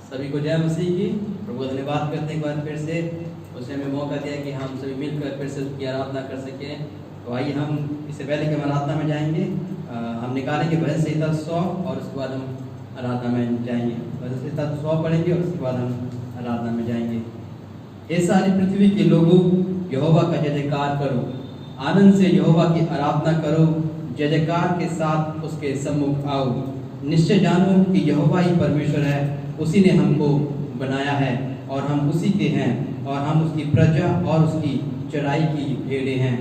सभी को जय मसीह की। प्रभु धन्यवाद करते हैं एक बार फिर से उसने हमें मौका दिया कि हम सभी मिलकर फिर से उसकी आराधना कर सकें। तो आइए हम इससे पहले कि हम आराधना में जाएंगे हम निकालेंगे भजन संहिता 100 और उसके बाद हम आराधना में जाएंगे। भजन संहिता 100 पढ़ेंगे और उसके बाद हम आराधना में जाएंगे। हे सारी पृथ्वी के लोगों, यहोवा का जय जयकार करो, आनंद से यहोवा की आराधना करो, जय जयकार के साथ उसके सम्मुख आओ। निश्चय जानो कि यहोवा ही परमेश्वर है, उसी ने हमको बनाया है और हम उसी के हैं और हम उसकी प्रजा और उसकी चराई की भेड़ें हैं।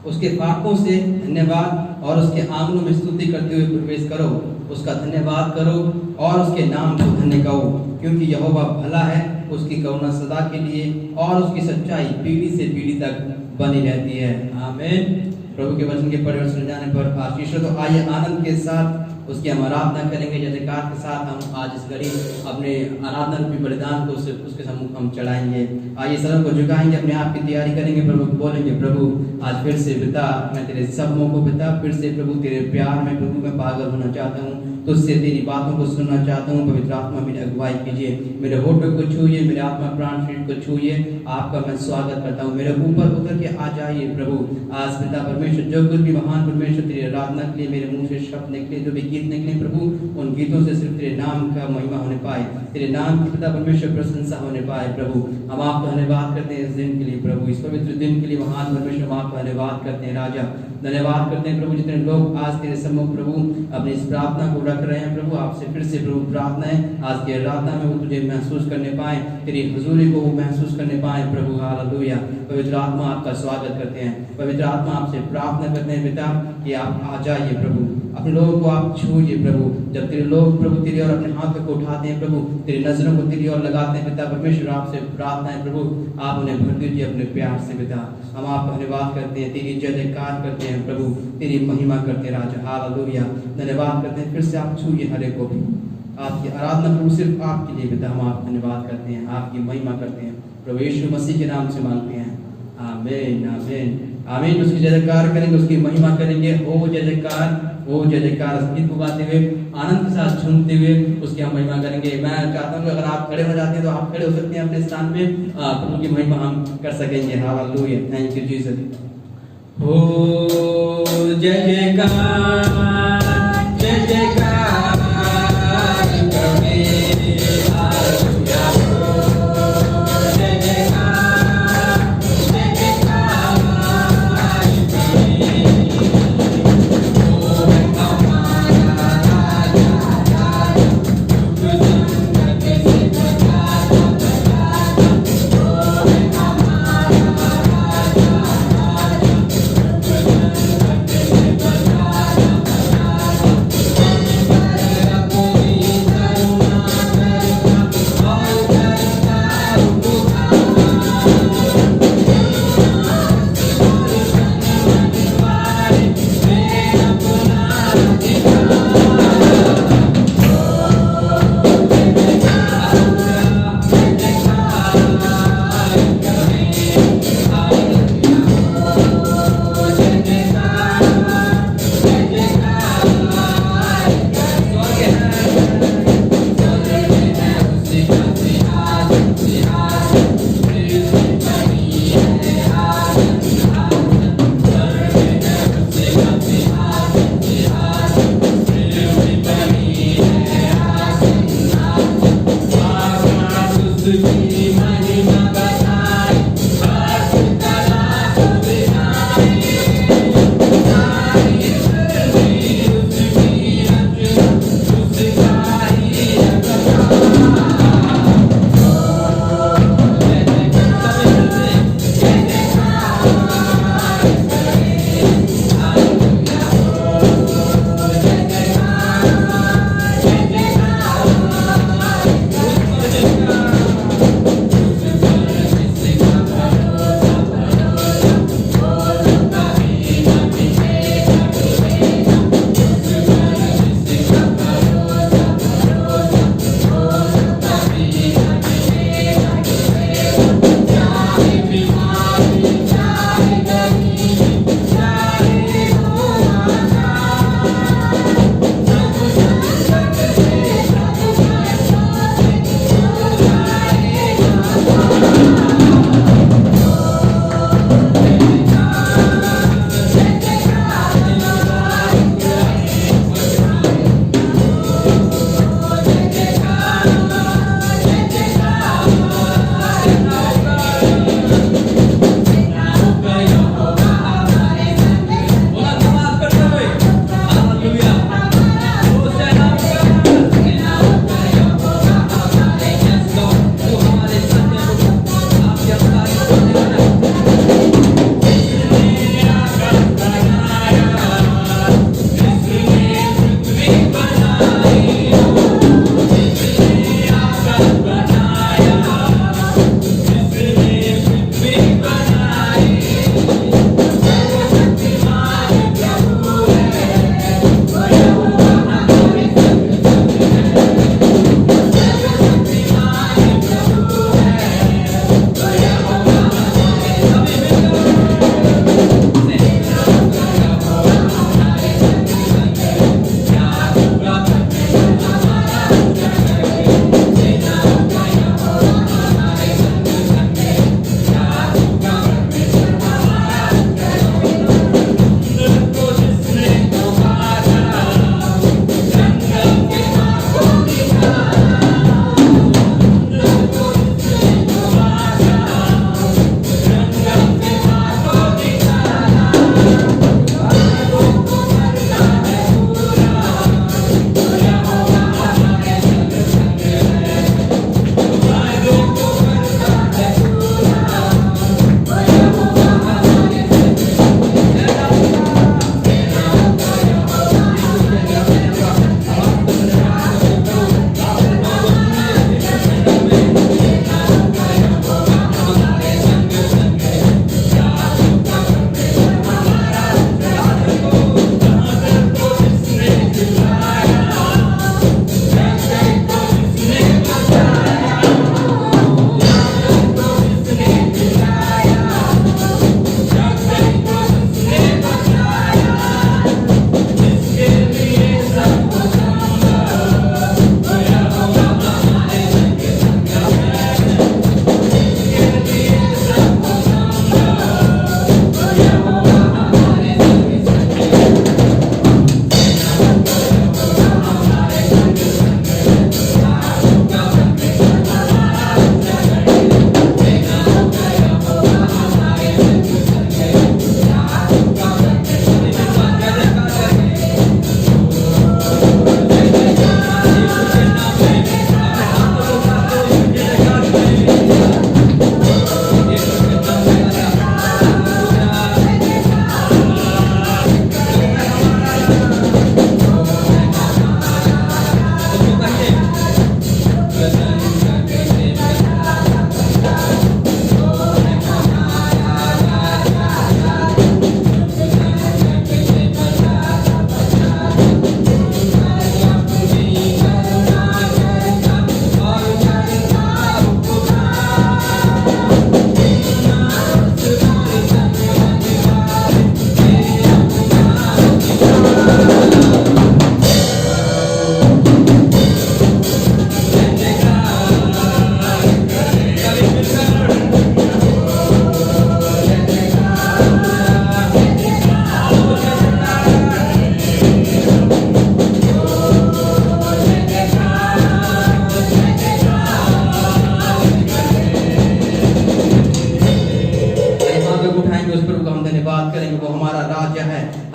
उसके फाकों से धन्यवाद और उसके आंगनों में स्तुति करते हुए प्रवेश करो। उसका धन्यवाद करो और उसके नाम को धन्य कहो, क्योंकि यहोवा भला है, उसकी करुणा सदा के लिए और उसकी सच्चाई पीढ़ी से पीढ़ी तक बनी रहती है। आमीन। प्रभु के वचन के पढ़े सुन जाने पर आशीष। तो आइए आनंद के साथ उसकी हम आराधना करेंगे। जय जयकार के साथ हम आज इस घड़ी अपने आराधना रूपी बलिदान को उसके सम्मुख हम चढ़ाएंगे। आइए सर को झुकाएंगे, अपने आप की तैयारी करेंगे। प्रभु को बोलेंगे, प्रभु आज फिर से पिता मैं तेरे सबों को पिता फिर से प्रभु तेरे प्यार में प्रभु मैं पागल होना चाहता हूँ, तुझसे तेरी बातों को सुनना चाहता हूँ। पवित्र आत्मा मेरी अगुवाई कीजिए, मेरे होठों को छूइए, मेरे आत्मा प्राण शरीर को छूइए। आपका मैं स्वागत करता हूँ, मेरे ऊपर उतर के आ जाइए प्रभु। आज पिता परमेश्वर जो कुछ भी महान परमेश्वर तेरी आराधना के लिए मेरे मुंह से शब्द निकले, जो भी गीत निकले प्रभु, उन गीतों से सिर्फ तेरे नाम का महिमा होने पाए, तेरे नाम की पिता परमेश्वर प्रशंसा होने पाए। प्रभु हम आपका धन्यवाद करते हैं इस दिन के लिए प्रभु, इस पवित्र दिन के लिए महान परमेश्वर हम आपका धन्यवाद करते हैं। राजा धन्यवाद करते हैं प्रभु, जितने लोग आज तेरे सम्मुख प्रभु अपनी इस प्रार्थना को रख रहे हैं प्रभु, आपसे फिर से प्रभु प्रार्थना है आज की आराधना में वो तुझे महसूस करने पाए, तेरी हुजूरी को वो महसूस करने पाए प्रभु। हालेलुया। पवित्र आत्मा आपका स्वागत करते हैं, पवित्र आत्मा आपसे प्रार्थना करते हैं पिता कि आप आ जाइए प्रभु, अपने लोगों को आप छूइए प्रभु। जब तेरे लोग प्रभु तेरी ओर अपने हाथों को उठाते हैं प्रभु, तेरी नजरों को तेरी ओर लगाते हैं पिता परमेश्वर, आपसे प्रार्थना है प्रभु आप उन्हें भर दीजिए अपने प्यार से पिता। हम आपका धन्यवाद करते हैं, तेरी जय जयकार करते हैं प्रभु, तेरी महिमा करते हैं राजा। हालेलुया। धन्यवाद करते हैं, फिर से आप छूइए हर एक को भी। आपकी आराधना प्रभु सिर्फ आपके लिए पिता, हम आपका धन्यवाद करते हैं, आपकी महिमा करते हैं प्रभु यीशु मसीह के नाम से मांगते हैं। आमीन आमीन आमीन। उसकी जय जयकार करेंगे, उसकी महिमा करेंगे। ओ जय जयकार, ओ जय जयकार गीत को गाते हुए आनंद के साथ झूमते हुए उसकी हम महिमा करेंगे। मैं चाहता हूँ कि अगर आप खड़े हो जाते हैं तो आप खड़े हो सकते हैं अपने स्थान में, प्रभु की महिमा हम कर सकेंगे। हालेलुया। Thank you Jesus. हो जय जयकार, जय जयकार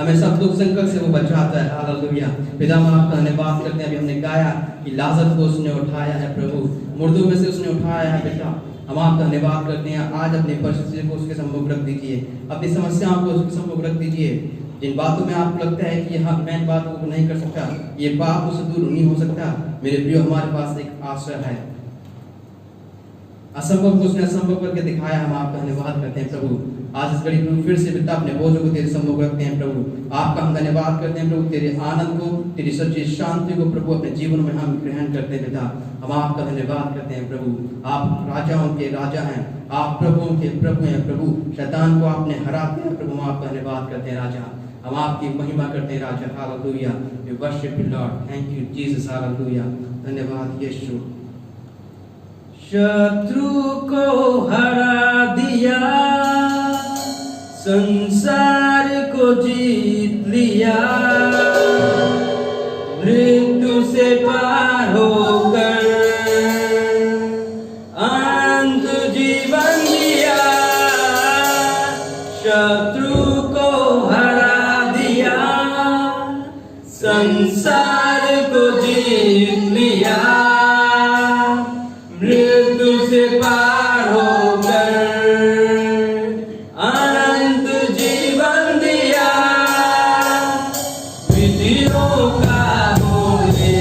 हमें सब दुख संकट से वो बचाता है। हालेलुया। पिता हम आपका धन्यवाद करते हैं। अभी हमने गाया कि लाजर को उसने उठाया है प्रभु, मुर्दों में से उसने उठाया है बेटा। हम आपका धन्यवाद करते हैं। आज अपनी परिस्थिति को उसके सम्मुख रख दीजिए, अपनी समस्याओं को उसके सम्मुख रख दीजिए। जिन बातों में आपको लगता है कि हाँ मैं इन बातों को नहीं कर सकता, ये पाप उससे दूर नहीं हो सकता, मेरे प्रिय हमारे पास एक आश्रय है। असंभव को उसने असंभव करके दिखाया। हम आपका धन्यवाद करते हैं प्रभु। आज इस घड़ी प्रभु फिर से पिता अपने बोझों को तेरे सम्मुख रखते हैं प्रभु। आपका हम धन्यवाद करते हैं प्रभु, तेरे आनंद को, तेरी सच्ची शांति को प्रभु अपने जीवन में हम ग्रहण करते हैं पिता। हम आपका धन्यवाद करते हैं प्रभु। आप राजाओं के राजा हैं, आप प्रभुओं के प्रभु हैं प्रभु। शैतान को आपने हरा दिया प्रभु। हम आपका धन्यवाद करते हैं राजा। हम आपकी महिमा करते हैं राजा। Hallelujah. We worship you lord. Thank you Jesus. Hallelujah. धन्यवाद यीशु। शत्रु को हरा दिया, संसार को जीत लिया, मृत्यु से पार होकर अनंत जीवन दिया। शत्रु को हरा दिया, संसार को जीत लिया, मृत्यु से पार होकर अनंत जीवन दिया। विधियों का बोले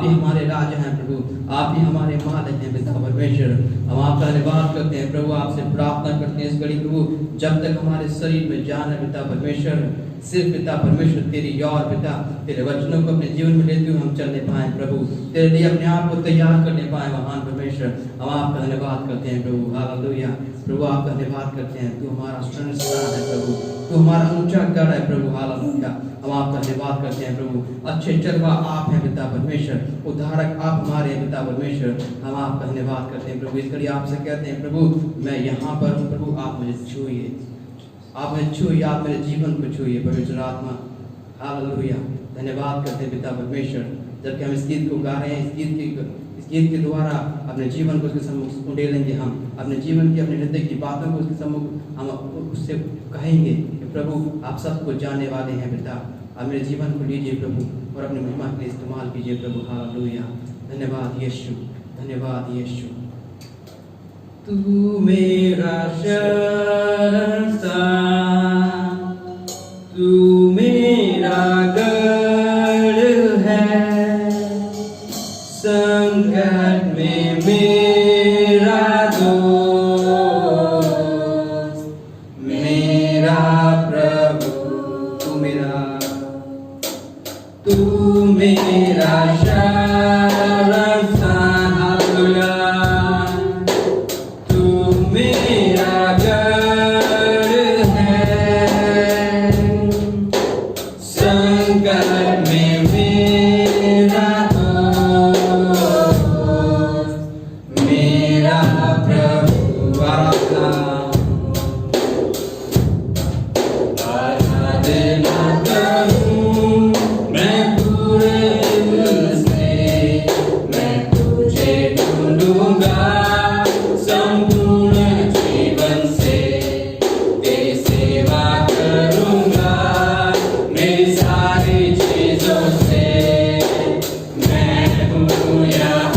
आप ही हमारे राजा हैं प्रभु, आप ही हमारे मालिक हैं पिता परमेश्वर। हम आपका धन्यवाद करते हैं प्रभु, आपसे प्रार्थना करते हैं इस घड़ी प्रभु, जब तक हमारे शरीर में जान है पिता परमेश्वर, सिर्फ पिता परमेश्वर तेरी और पिता तेरे वचनों को अपने जीवन में लेते हुए हम चलने पाए प्रभु, तेरे लिए अपने आप को तैयार करने पाए महान परमेश्वर। हम आपका धन्यवाद करते हैं प्रभु, हालेलुया प्रभु, आपका धन्यवाद करते हैं। तू हमारा शरणस्थान है प्रभु, तू हमारा ऊंचा गढ़ है प्रभु, हालेलुया। हम आपका धन्यवाद करते हैं प्रभु, अच्छे चरवा आप हैं पिता परमेश्वर, उद्धारक आप हमारे हैं पिता परमेश्वर। हम आपका धन्यवाद करते हैं प्रभु, इस घड़ी आपसे कहते हैं प्रभु, मैं यहाँ पर हूँ प्रभु, आप मुझे छूइए, आप मुझे छूइए, आप मेरे जीवन को छूइए पवित्र आत्मा, हालेलुया। धन्यवाद करते हैं पिता परमेश्वर, जबकि हम इस गीत को गा रहे हैं, इस गीत के द्वारा अपने जीवन को उसके सम्मुख उंडेलेंगे, हम अपने जीवन की अपने हृदय की बातों को उसके सम्मुख हम उससे कहेंगे कि प्रभु आप सबको जानने वाले हैं पिता, आप मेरे जीवन को लीजिए प्रभु और अपनी महिमा के लिए इस्तेमाल कीजिए प्रभु, हालेलुया। धन्यवाद यीशु, धन्यवाद यीशु। तू मेरा शरणस्थान, तू मेरा गढ़ है, संकट में मेरा दोस्त, मेरा प्रभु, तू मेरा शरणस्थान, हालेलुया। तू मेरा गढ़ है, संकट में मेरा दोस्त, मेरा प्रभु, आराधना करूं मैं पूरे दिल से, मैं तुझे ढूंढूंगा संपूर्ण जीवन से, तेरी सेवा करूंगा मेरी सारी चीजों से, मैं हूँ यहाँ,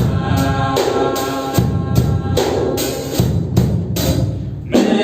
मैं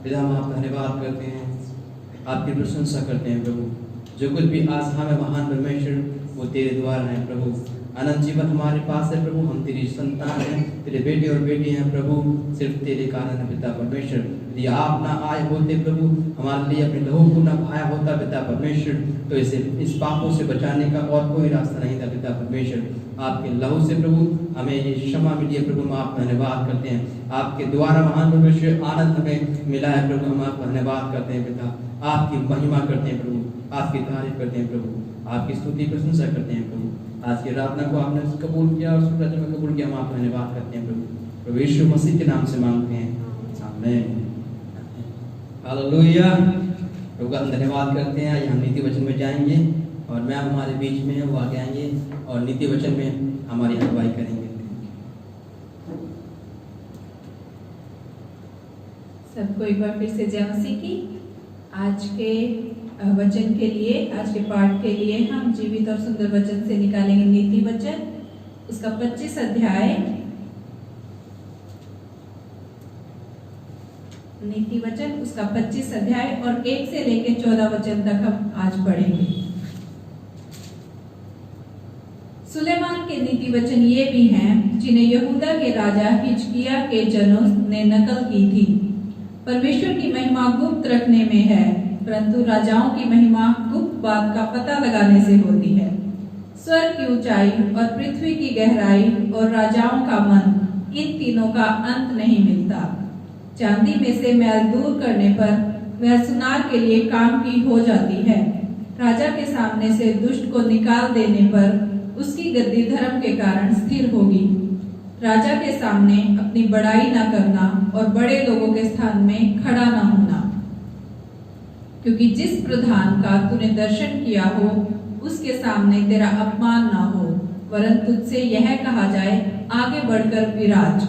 पिता हम आपका धन्यवाद करते हैं, आपकी प्रशंसा करते हैं प्रभु। जो कुछ भी आज हमें महान परमेश्वर वो तेरे द्वारा है प्रभु। अनंत जीवन हमारे पास है प्रभु, हम तेरी संतान हैं, तेरे बेटे और बेटी हैं प्रभु, सिर्फ तेरे कारण है पिता परमेश्वर। यदि आप ना आए होते प्रभु, हमारे लिए अपने लहू को ना बहाया होता पिता परमेश्वर, तो इस पापों से बचाने का और कोई रास्ता नहीं था पिता परमेश्वर। आपके लहू से प्रभु हमें ये क्षमा मिली है प्रभु, हम आपका धन्यवाद करते हैं। आपके द्वारा महान परमेश्वर आनंद हमें मिला है प्रभु, हम आपका धन्यवाद करते हैं पिता। आपकी महिमा करते हैं प्रभु, आपकी तारीफ करते हैं प्रभु, आपकी स्तुति प्रशंसा करते हैं प्रभु। आज की प्रार्थना को आपने कबूल किया और सुप्रजा में कबूल किया, हम आपका धन्यवाद करते हैं प्रभु। प्रभु यीशु मसीह के नाम से मांगते हैं, आमीन। हालेलुया। प्रभु का हम धन्यवाद करते हैं। आज हम नीति वचन में जाएंगे और मैम हमारे बीच में है, वो आगे आएंगे और नीति वचन में हमारी अगुवाई करेंगे। सबको एक बार फिर से जय मसीह की। आज के वचन के लिए, आज के पाठ के लिए हम जीवित और सुंदर वचन से निकालेंगे नीति वचन, उसका 25 अध्याय। नीति वचन उसका 25 अध्याय और 1 से लेकर 14 वचन तक हम आज पढ़ेंगे। सुलेमान के नीति वचन ये भी हैं जिन्हें यहूदा के राजा हिजकिय्याह के जनों ने नकल की थी। परमेश्वर की महिमा गुप्त रखने में है, परंतु राजाओं की महिमा गुप्त बात का पता लगाने से होती है। स्वर्ग की ऊंचाई और पृथ्वी की गहराई और राजाओं का मन, इन तीनों का अंत नहीं मिलता। चांदी में से मैल दूर करने पर वह सुनार के लिए काम की हो जाती है। राजा के सामने से दुष्ट को निकाल देने पर उसकी गद्दी धर्म के कारण स्थिर होगी। राजा के सामने अपनी बड़ाई न करना और बड़े लोगों के स्थान में खड़ा न होना, क्योंकि जिस प्रधान का तूने दर्शन किया हो उसके सामने तेरा अपमान न हो, वरन तुझसे यह कहा जाए आगे बढ़कर विराज।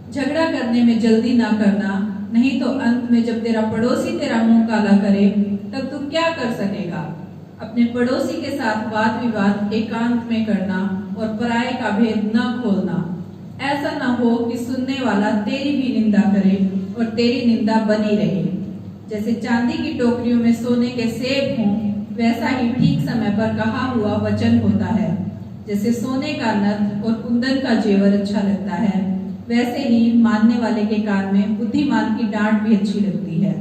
झगड़ा करने में जल्दी ना करना, नहीं तो अंत में जब तेरा पड़ोसी तेरा मुंह काला करे तब तू क्या कर सकेगा। अपने पड़ोसी के साथ वाद विवाद एकांत में करना और पराये का भेद न खोलना। ऐसा न हो कि सुनने वाला तेरी भी निंदा करे और तेरी निंदा बनी रहे। जैसे चांदी की टोकरियों में सोने के सेब हों, वैसा ही ठीक समय पर कहा हुआ वचन होता है। जैसे सोने का नथ और कुंदन का जेवर अच्छा लगता है, वैसे ही मानने वाले के कान में बुद्धिमान की डांट भी अच्छी लगती है।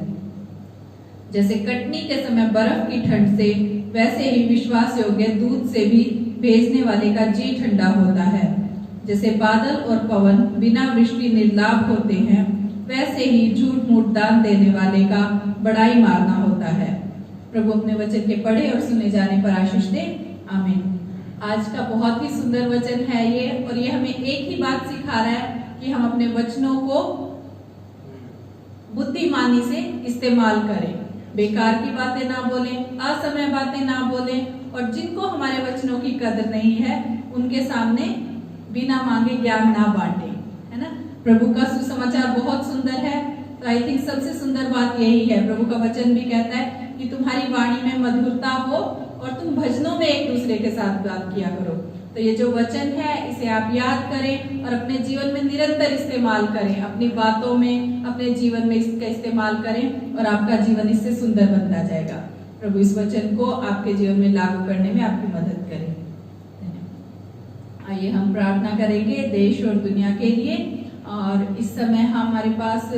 जैसे कटनी के समय बर्फ की ठंड से, वैसे ही विश्वास योग्य दूध से भी भेजने वाले का जी ठंडा होता है। जैसे बादल और पवन बिना वृष्टि निर्लाभ होते हैं, वैसे ही झूठ मूठ दान देने वाले का बड़ाई मारना होता है। प्रभु अपने वचन के पढ़े और सुने जाने पर आशीष दे, आमीन। आज का बहुत ही सुंदर वचन है ये, और ये हमें एक ही बात सिखा रहा है कि हम अपने वचनों को बुद्धिमानी से इस्तेमाल करें, बेकार की बातें ना बोलें, असमय बातें ना बोलें, और जिनको हमारे वचनों की कदर नहीं है उनके सामने बिना मांगे ज्ञान ना बांटे, है ना। प्रभु का सुसमाचार बहुत सुंदर है, तो आई थिंक सबसे सुंदर बात यही है। प्रभु का वचन भी कहता है कि तुम्हारी वाणी में मधुरता हो और तुम भजनों में एक दूसरे के साथ बात किया करो। तो ये जो वचन है इसे आप याद करें और अपने जीवन में निरंतर इस्तेमाल करें, अपनी बातों में, अपने जीवन में इसका इस्तेमाल करें और आपका जीवन इससे सुंदर बनता जाएगा। प्रभु इस वचन को आपके जीवन में लागू करने में आपकी मदद करें। आइए हम प्रार्थना करेंगे देश और दुनिया के लिए। और इस समय हमारे पास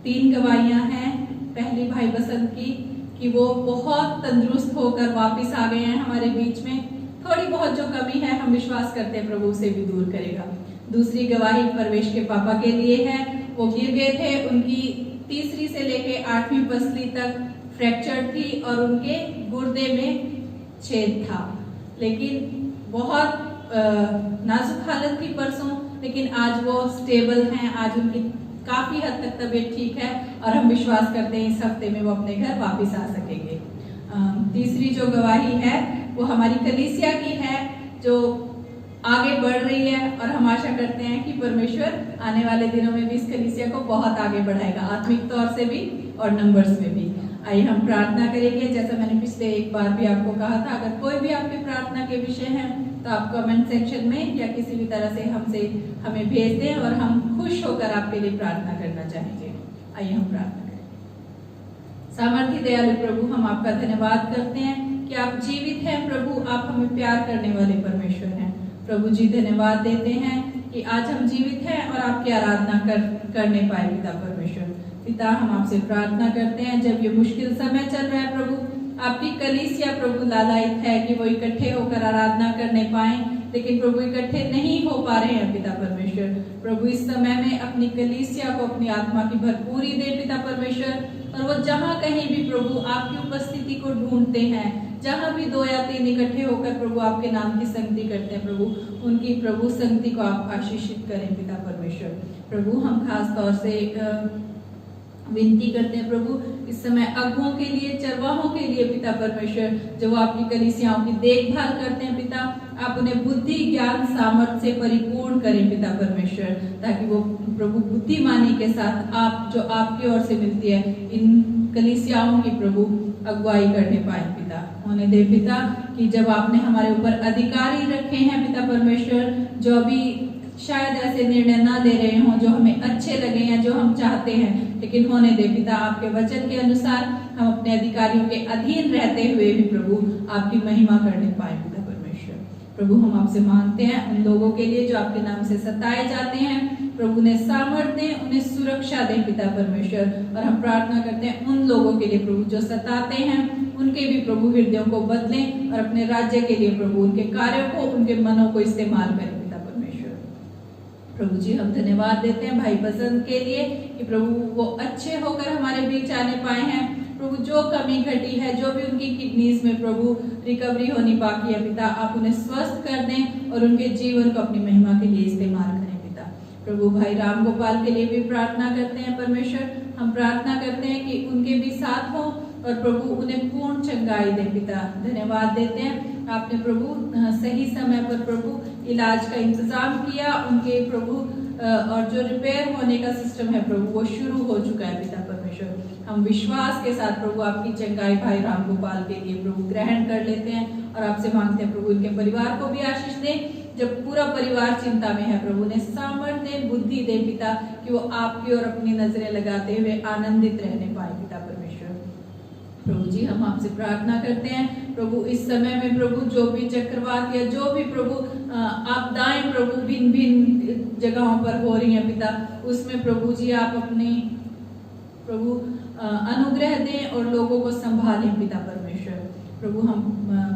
3 गवाहियां हैं। पहली भाई बसंत की कि वो बहुत तंदुरुस्त होकर वापस आ गए हैं हमारे बीच में। थोड़ी बहुत जो कमी है हम विश्वास करते हैं प्रभु उसे भी दूर करेगा। दूसरी गवाही परवेश के पापा के लिए है। वो गिर गए थे, उनकी तीसरी से लेके 8वीं पसली तक फ्रैक्चर थी और उनके गुर्दे में छेद था, लेकिन बहुत नाजुक हालत थी परसों, लेकिन आज वो स्टेबल हैं। आज उनकी काफी हद तक तबीयत ठीक है और हम विश्वास करते हैं इस हफ्ते में वो अपने घर वापस आ सकेंगे। तीसरी जो गवाही है वो हमारी कलीसिया की है, जो आगे बढ़ रही है, और हम आशा करते हैं कि परमेश्वर आने वाले दिनों में भी इस कलीसिया को बहुत आगे बढ़ाएगा, आत्मिक तौर से भी और नंबर्स में भी। आइए हम प्रार्थना करेंगे। जैसा मैंने पिछले एक बार भी आपको कहा था, अगर कोई भी आपके प्रार्थना के विषय हैं तो आप कमेंट सेक्शन में या किसी भी तरह से हमें भेज दें और हम खुश होकर आपके लिए प्रार्थना करना चाहेंगे। आइए हम प्रार्थना करें। सामर्थ्य दयालु प्रभु, हम आपका धन्यवाद करते हैं कि आप जीवित हैं प्रभु, आप हमें प्यार करने वाले परमेश्वर हैं। प्रभु जी धन्यवाद देते हैं कि आज हम जीवित हैं और आपकी आराधना करने पाए पिता परमेश्वर। पिता, हम आपसे प्रार्थना करते हैं, जब ये मुश्किल समय चल रहा है प्रभु, आपकी कलीसिया प्रभु लालायित है कि वो इकट्ठे होकर आराधना करने पाए, लेकिन प्रभु इकट्ठे नहीं हो पा रहे हैं पिता परमेश्वर। प्रभु इस समय में अपनी कलीसिया को अपनी आत्मा की भरपूरी दे पिता परमेश्वर, और वो जहाँ कहीं भी प्रभु आपकी उपस्थिति को ढूंढते हैं, जहाँ भी 2 या 3 इकट्ठे होकर प्रभु आपके नाम की संगति करते हैं प्रभु, उनकी प्रभु संगति को आप आशीषित करें पिता परमेश्वर। प्रभु हम खास तौर से विनती करते हैं प्रभु इस समय अगुओं के लिए, चरवाहों के लिए पिता परमेश्वर, जो आपकी कलीसियाओं की देखभाल करते हैं पिता, आप उन्हें बुद्धि ज्ञान सामर्थ्य से परिपूर्ण करें पिता परमेश्वर, ताकि वो प्रभु बुद्धिमानी के साथ आप जो आपकी ओर से मिलती है इन कलीसियाओं की प्रभु अगुवाई करने पाए पिता। होने दे पिता कि जब आपने हमारे ऊपर अधिकारी रखे हैं पिता परमेश्वर, जो भी शायद ऐसे निर्णय ना दे रहे हों जो हमें अच्छे लगे या जो हम चाहते हैं, लेकिन होने दे पिता आपके वचन के अनुसार हम अपने अधिकारियों के अधीन रहते हुए भी प्रभु आपकी महिमा करने पाए पिता परमेश्वर। प्रभु हम आपसे मांगते हैं उन लोगों के लिए जो आपके नाम से सताए जाते हैं, प्रभु ने सामर्थ्य दें, उन्हें सुरक्षा दें पिता परमेश्वर। और हम प्रार्थना करते हैं उन लोगों के लिए प्रभु जो सताते हैं, उनके भी प्रभु हृदयों को बदलें और अपने राज्य के लिए प्रभु उनके कार्यों को, उनके मनों को इस्तेमाल करें पिता परमेश्वर। प्रभु जी हम धन्यवाद देते हैं भाई बसंत के लिए कि प्रभु वो अच्छे होकर हमारे बीच आने पाए हैं। प्रभु जो कमी घटी है, जो भी उनकी किडनीज में प्रभु रिकवरी होनी बाकी है पिता, आप उन्हें स्वस्थ कर दें और उनके जीवन को अपनी महिमा के लिए इस्तेमाल करें पिता। प्रभु भाई राम गोपाल के लिए भी प्रार्थना करते हैं परमेश्वर, हम प्रार्थना करते हैं कि उनके भी साथ हो और प्रभु उन्हें पूर्ण चंगाई दे पिता। धन्यवाद देते हैं आपने प्रभु सही समय पर प्रभु इलाज का इंतजाम किया, उनके प्रभु और जो रिपेयर होने का सिस्टम है प्रभु वो शुरू हो चुका है पिता परमेश्वर। हम विश्वास के साथ प्रभु आपकी चंगाई भाई राम गोपाल के लिए प्रभु ग्रहण कर लेते हैं और आपसे मांगते हैं प्रभु इनके परिवार को भी आशीष दें। जब पूरा परिवार चिंता में है प्रभु ने सामर्थ्य दें, बुद्धि दें पिता, कि वो आपकी ओर अपनी नजरें लगाते हुए आनंदित रहने पाए पिता परमेश्वर। प्रभु जी हम आपसे प्रार्थना करते हैं प्रभु इस समय में प्रभु जो भी चक्रवात या जो भी प्रभु आपदाएं प्रभु भिन्न भिन्न जगहों पर हो रही हैं पिता, उसमें प्रभु जी आप अपने प्रभु अनुग्रह दें और लोगों को संभालें पिता परमेश्वर। प्रभु हम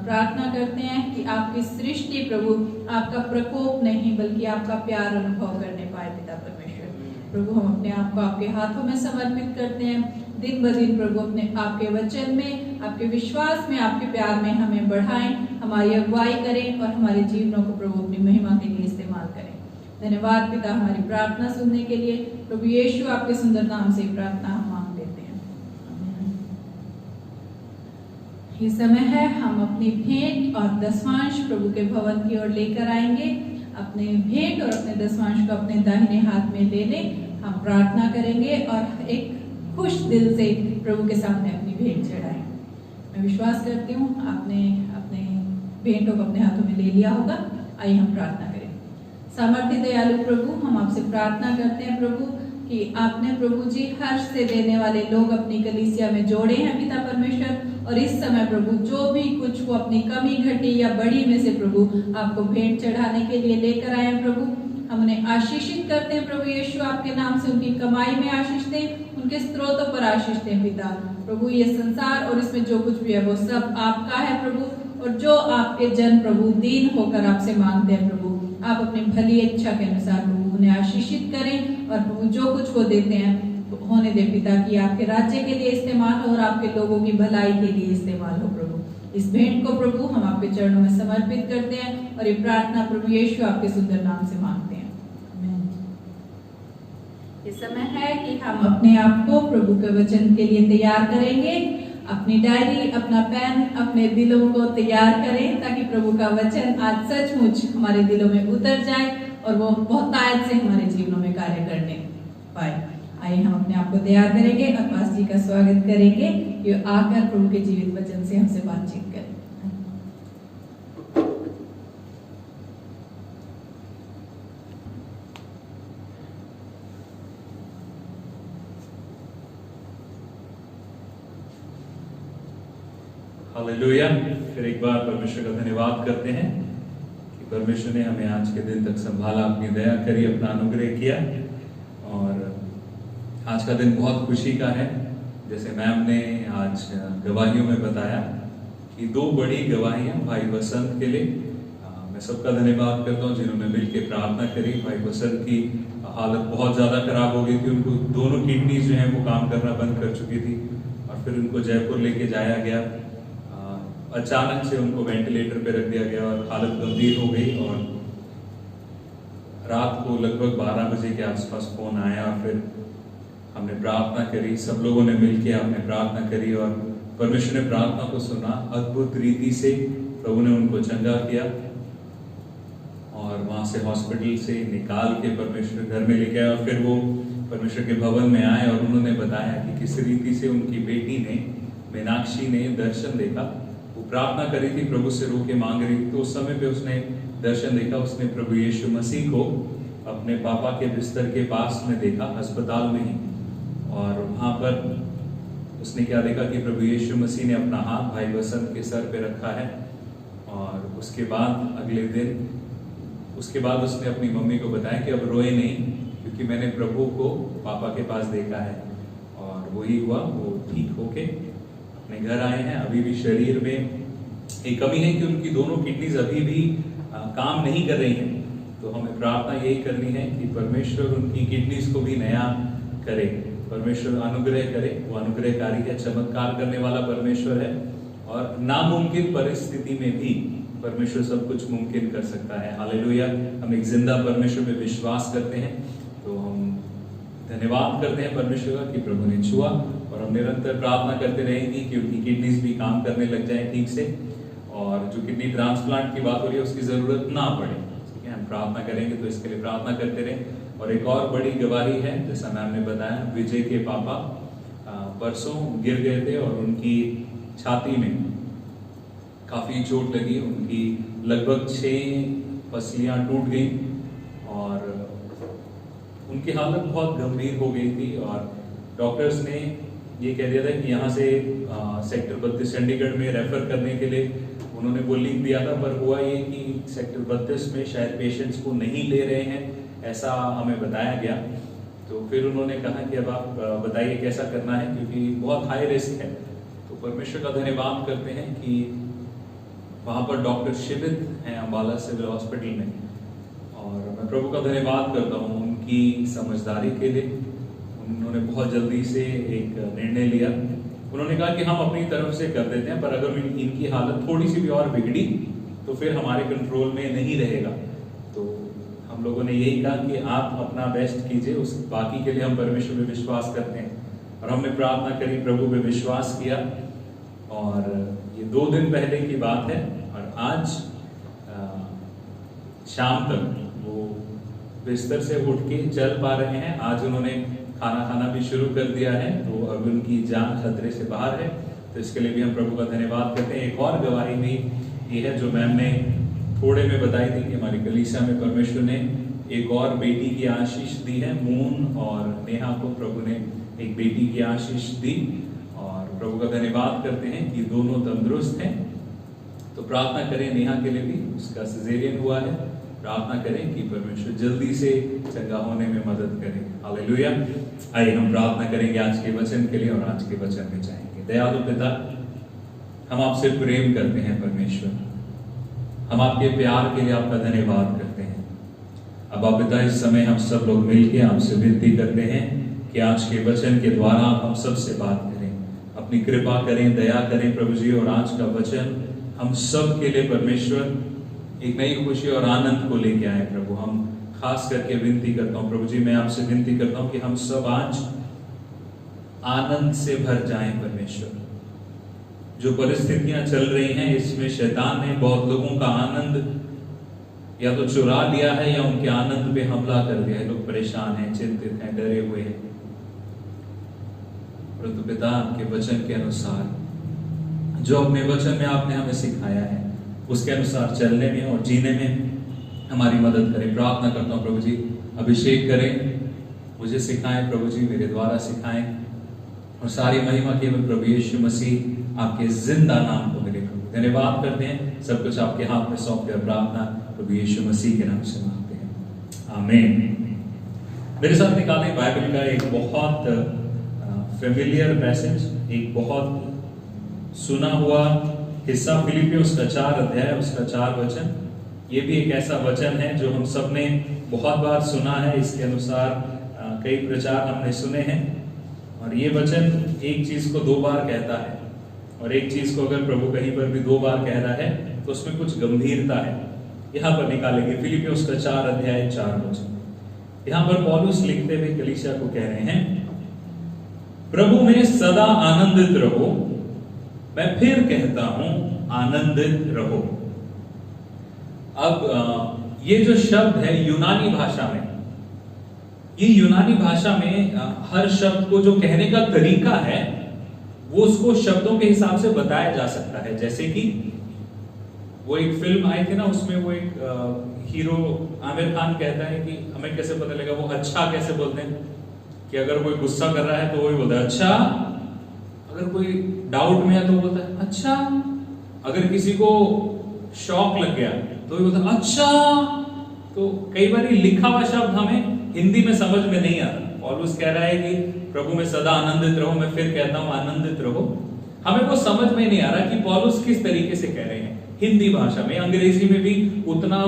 प्रार्थना करते हैं कि आपकी सृष्टि प्रभु आपका प्रकोप नहीं बल्कि आपका प्यार अनुभव करने पाए पिता परमेश्वर। प्रभु हम अपने आप को आपके हाथों में समर्पित करते हैं, दिन ब दिन प्रभु अपने आपके वचन में, आपके विश्वास में, आपके प्यार में हमें बढ़ाएं, हमारी अगुवाई करें और हमारे जीवनों को प्रभु अपनी महिमा के लिए इस्तेमाल करें। धन्यवाद पिता हमारी प्रार्थना सुनने के लिए। प्रभु यीशु आपके सुंदर नाम से प्रार्थना हम मांग लेते हैं, आमीन। ये समय है हम अपनी भेंट और दसवांश प्रभु के भवन की ओर लेकर आएंगे। अपने भेंट और अपने दसवांश को अपने दाहिने हाथ में ले लें। हम प्रार्थना करेंगे और एक खुश दिल से प्रभु के सामने अपनी भेंट चढ़ाएं। मैं विश्वास करती हूँ आपने अपने भेंटों को अपने हाथों में ले लिया होगा। आइए हम प्रार्थना करें। सामर्थ्य दयालु प्रभु हम आपसे प्रार्थना करते हैं प्रभु कि आपने प्रभु जी हर्ष से देने वाले लोग अपनी कलीसिया में जोड़े हैं पिता परमेश्वर, और इस समय प्रभु जो भी कुछ वो अपनी कमी घटी या बड़ी में से प्रभु आपको भेंट चढ़ाने के लिए लेकर आए हैं प्रभु, हम उन्हें आशीषित करते हैं प्रभु यीशु आपके नाम से। उनकी कमाई में आशीष दें, उनके स्रोतों पर आशीष दें पिता। प्रभु ये संसार और इसमें जो कुछ भी है वो सब आपका है प्रभु, और जो आपके जन प्रभु दीन होकर आपसे मांगते हैं प्रभु, आप अपनी भली इच्छा के अनुसार प्रभु उन्हें आशीषित करें और प्रभु जो कुछ वो देते हैं होने दे पिता कि आपके राज्य के लिए इस्तेमाल हो और आपके लोगों की भलाई के लिए इस्तेमाल हो प्रभु। इस भेंट को प्रभु हम आपके चरणों में समर्पित करते हैं और ये प्रार्थना प्रभु यीशु आपके सुंदर नाम से मांगते हैं, आमीन। ये समय है कि हम अपने आप को प्रभु के वचन के लिए तैयार करेंगे। अपनी डायरी, अपना पेन, अपने दिलों को तैयार करें ताकि प्रभु का वचन आज सचमुच हमारे दिलों में उतर जाए और वो बहुतायत से हमारे जीवनों में कार्य करने पाए। आइए हम अपने आप को तैयार करेंगे और पास जी का स्वागत करेंगे कि आकर प्रभु के जीवित वचन से हमसे बातचीत करें। हालेलुया। फिर एक बार परमेश्वर का धन्यवाद करते हैं कि परमेश्वर ने हमें आज के दिन तक संभाला, अपनी दया करी, अपना अनुग्रह किया। और आज का दिन बहुत खुशी का है। जैसे मैम ने आज गवाहियों में बताया कि 2 बड़ी गवाहियां भाई बसंत के लिए। मैं सबका धन्यवाद करता हूं जिन्होंने मिलकर प्रार्थना करी। भाई बसंत की हालत बहुत ज़्यादा खराब हो गई थी, उनको दोनों किडनी जो है वो काम करना बंद कर चुकी थी और फिर उनको जयपुर लेके जाया गया। अचानक से उनको वेंटिलेटर पे रख दिया गया और हालत गंभीर हो गई। और रात को लगभग 12 बजे के आसपास फोन आया और फिर हमने प्रार्थना करी, सब लोगों ने मिलकर हमने प्रार्थना करी और परमेश्वर ने प्रार्थना को सुना। अद्भुत रीति से प्रभु ने उनको चंगा किया और वहां से हॉस्पिटल से निकाल के परमेश्वर घर में लेके आया। और फिर वो परमेश्वर के भवन में आए और उन्होंने बताया कि किस रीति से उनकी बेटी ने, मीनाक्षी ने दर्शन देखा। वो प्रार्थना करी थी, प्रभु से रो के मांग रही थी, तो उस समय पे उसने दर्शन देखा। उसने प्रभु यीशु मसीह को अपने पापा के बिस्तर के पास में देखा, अस्पताल में ही। और वहां पर उसने क्या देखा कि प्रभु यीशु मसीह ने अपना हाथ भाई बसंत के सर पे रखा है। और उसके बाद अगले दिन उसके बाद उसने अपनी मम्मी को बताया कि अब रोए नहीं, क्योंकि मैंने प्रभु को पापा के पास देखा है। और वही हुआ, वो ठीक होके अपने घर आए हैं। अभी भी शरीर में एक कमी है कि उनकी दोनों किडनीज अभी भी काम नहीं कर रही हैं। तो हमें प्रार्थना यही करनी है कि परमेश्वर उनकी किडनीज को भी नया करे, परमेश्वर अनुग्रह करे। वो अनुग्रहकारी है, चमत्कार करने वाला परमेश्वर है और नामुमकिन परिस्थिति में भी परमेश्वर सब कुछ मुमकिन कर सकता है। हालेलुया। हम एक जिंदा परमेश्वर में विश्वास करते हैं, तो हम धन्यवाद करते हैं परमेश्वर का कि प्रभु ने छुआ। और हम निरंतर प्रार्थना करते रहेंगे कि उनकी किडनीज भी काम करने लग जाए ठीक से, और जो किडनी ट्रांसप्लांट की बात हो रही है उसकी जरूरत ना पड़े। ठीक है, हम प्रार्थना करेंगे, तो इसके लिए प्रार्थना करते रहें। और एक और बड़ी गवाही है, जैसा मैम ने बताया, विजय के पापा परसों गिर गए थे और उनकी छाती में काफी चोट लगी। उनकी लगभग 6 पसलियां टूट गई और उनकी हालत बहुत गंभीर हो गई थी। और डॉक्टर्स ने ये कह दिया था कि यहाँ से सेक्टर 32 चंडीगढ़ में रेफर करने के लिए उन्होंने वो लिख दिया था, पर हुआ ये कि सेक्टर 32 में शायद पेशेंट्स को नहीं ले रहे हैं, ऐसा हमें बताया गया। तो फिर उन्होंने कहा कि अब आप बताइए कैसा करना है, क्योंकि बहुत हाई रिस्क है। तो परमेश्वर का धन्यवाद करते हैं कि वहाँ पर डॉक्टर शिवित हैं अम्बाला सिविल हॉस्पिटल में। और मैं प्रभु का धन्यवाद करता हूँ उनकी समझदारी के लिए। उन्होंने बहुत जल्दी से एक निर्णय लिया। उन्होंने कहा कि हम अपनी तरफ से कर देते हैं, पर अगर इनकी हालत थोड़ी सी भी और बिगड़ी तो फिर हमारे कंट्रोल में नहीं रहेगा। तो हम लोगों ने यही कहा कि आप अपना बेस्ट कीजिए, उस बाकी के लिए हम परमेश्वर में विश्वास करते हैं। और हमने प्रार्थना करी, प्रभु पे विश्वास किया। और ये 2 दिन पहले की बात है और आज शाम तक वो बिस्तर से उठ के चल पा रहे हैं। आज उन्होंने खाना खाना भी शुरू कर दिया है, तो अब उनकी जान खतरे से बाहर है। तो इसके लिए भी हम प्रभु का धन्यवाद करते हैं। एक और गवाही भी ये है जो मैम ने थोड़े में बताई थी कि हमारी कलीसिया में परमेश्वर ने एक और बेटी की आशीष दी है। मून और नेहा को प्रभु ने एक बेटी की आशीष दी और प्रभु का धन्यवाद करते हैं कि दोनों तंदुरुस्त हैं। तो प्रार्थना करें नेहा के लिए भी, उसका सिजेरियन हुआ है। प्रार्थना करें कि परमेश्वर जल्दी से चंगा होने में मदद करे। हालेलुया। आइए हम प्रार्थना करेंगे आज के वचन के लिए और आज के वचन में जाएंगे। दयालु पिता, हम आपसे प्रेम करते हैं परमेश्वर, हम आपके प्यार के लिए आपका धन्यवाद करते हैं। अब आप पिता, इस समय हम सब लोग मिलकर आपसे विनती करते हैं कि आज के वचन के द्वारा आप हम सब से बात करें, अपनी कृपा करें, दया करें प्रभु जी। और आज का वचन हम सब के लिए परमेश्वर एक नई खुशी और आनंद को लेके आए प्रभु। हम खास करके विनती करता हूँ प्रभु जी, मैं आपसे विनती करता हूँ कि हम सब आज आनंद से भर जाएं परमेश्वर। जो परिस्थितियां चल रही हैं इसमें शैतान ने बहुत लोगों का आनंद या तो चुरा लिया है या उनके आनंद पे हमला कर दिया है। लोग परेशान हैं, चिंतित हैं, डरे हुए हैं। परंतु पिता के वचन के अनुसार जो अपने वचन में आपने हमें सिखाया है उसके अनुसार चलने में और जीने में हमारी मदद करें। प्रार्थना करता हूँ प्रभु जी, अभिषेक करें, मुझे सिखाएं प्रभु जी, मेरे द्वारा सिखाएं, और सारी महिमा केवल प्रभु यीशु मसीह आपके जिंदा नाम को मिले। प्रभु धन्यवाद करते हैं, सब कुछ आपके हाथ में सौंप कर प्रार्थना प्रभु यीशु मसीह के नाम से मांगते हैं, आमीन। मेरे साथ निकालें बाइबल का एक बहुत फेमिलियर पैसेज, एक बहुत सुना हुआ हिस्सा, फिलिपियों उसका 4 अध्याय उसका 4 वचन। ये भी एक ऐसा वचन है जो हम सब ने बहुत बार सुना है, इसके अनुसार कई प्रचार हमने सुने हैं। और ये वचन एक चीज को 2 बार कहता है, और एक चीज को अगर प्रभु कहीं पर भी 2 बार कह रहा है तो उसमें कुछ गंभीरता है। यहाँ पर निकालेंगे फिलिपियों उसका 4 अध्याय 4 वचन। यहाँ पर पौलुस लिखते हुए कलीसिया को कह रहे हैं, प्रभु में सदा आनंदित रहो, मैं फिर कहता हूं आनंदित रहो। अब ये जो शब्द है यूनानी भाषा में, ये यूनानी भाषा में हर शब्द को जो कहने का तरीका है वो उसको शब्दों के हिसाब से बताया जा सकता है। जैसे कि वो एक फिल्म आई थी ना, उसमें वो एक हीरो आमिर खान कहता है कि हमें कैसे पता लगा वो अच्छा कैसे बोलते हैं, कि अगर कोई गुस्सा कर रहा है तो वही बोलता है अच्छा, अगर कोई डाउट में है तो बोलता है अच्छा, अगर किसी को शॉक लग गया तो वही बोलता है अच्छा। तो कई बार लिखा हुआ शब्द हमें हिंदी में समझ में नहीं आता। पौलुस कह रहा है कि प्रभु में सदा आनंदित रहो, मैं फिर कहता हूं आनंदित रहो। हमें वो समझ में नहीं आ रहा कि पौलुस किस तरीके से कह रहे हैं। हिंदी भाषा में, अंग्रेजी में भी उतना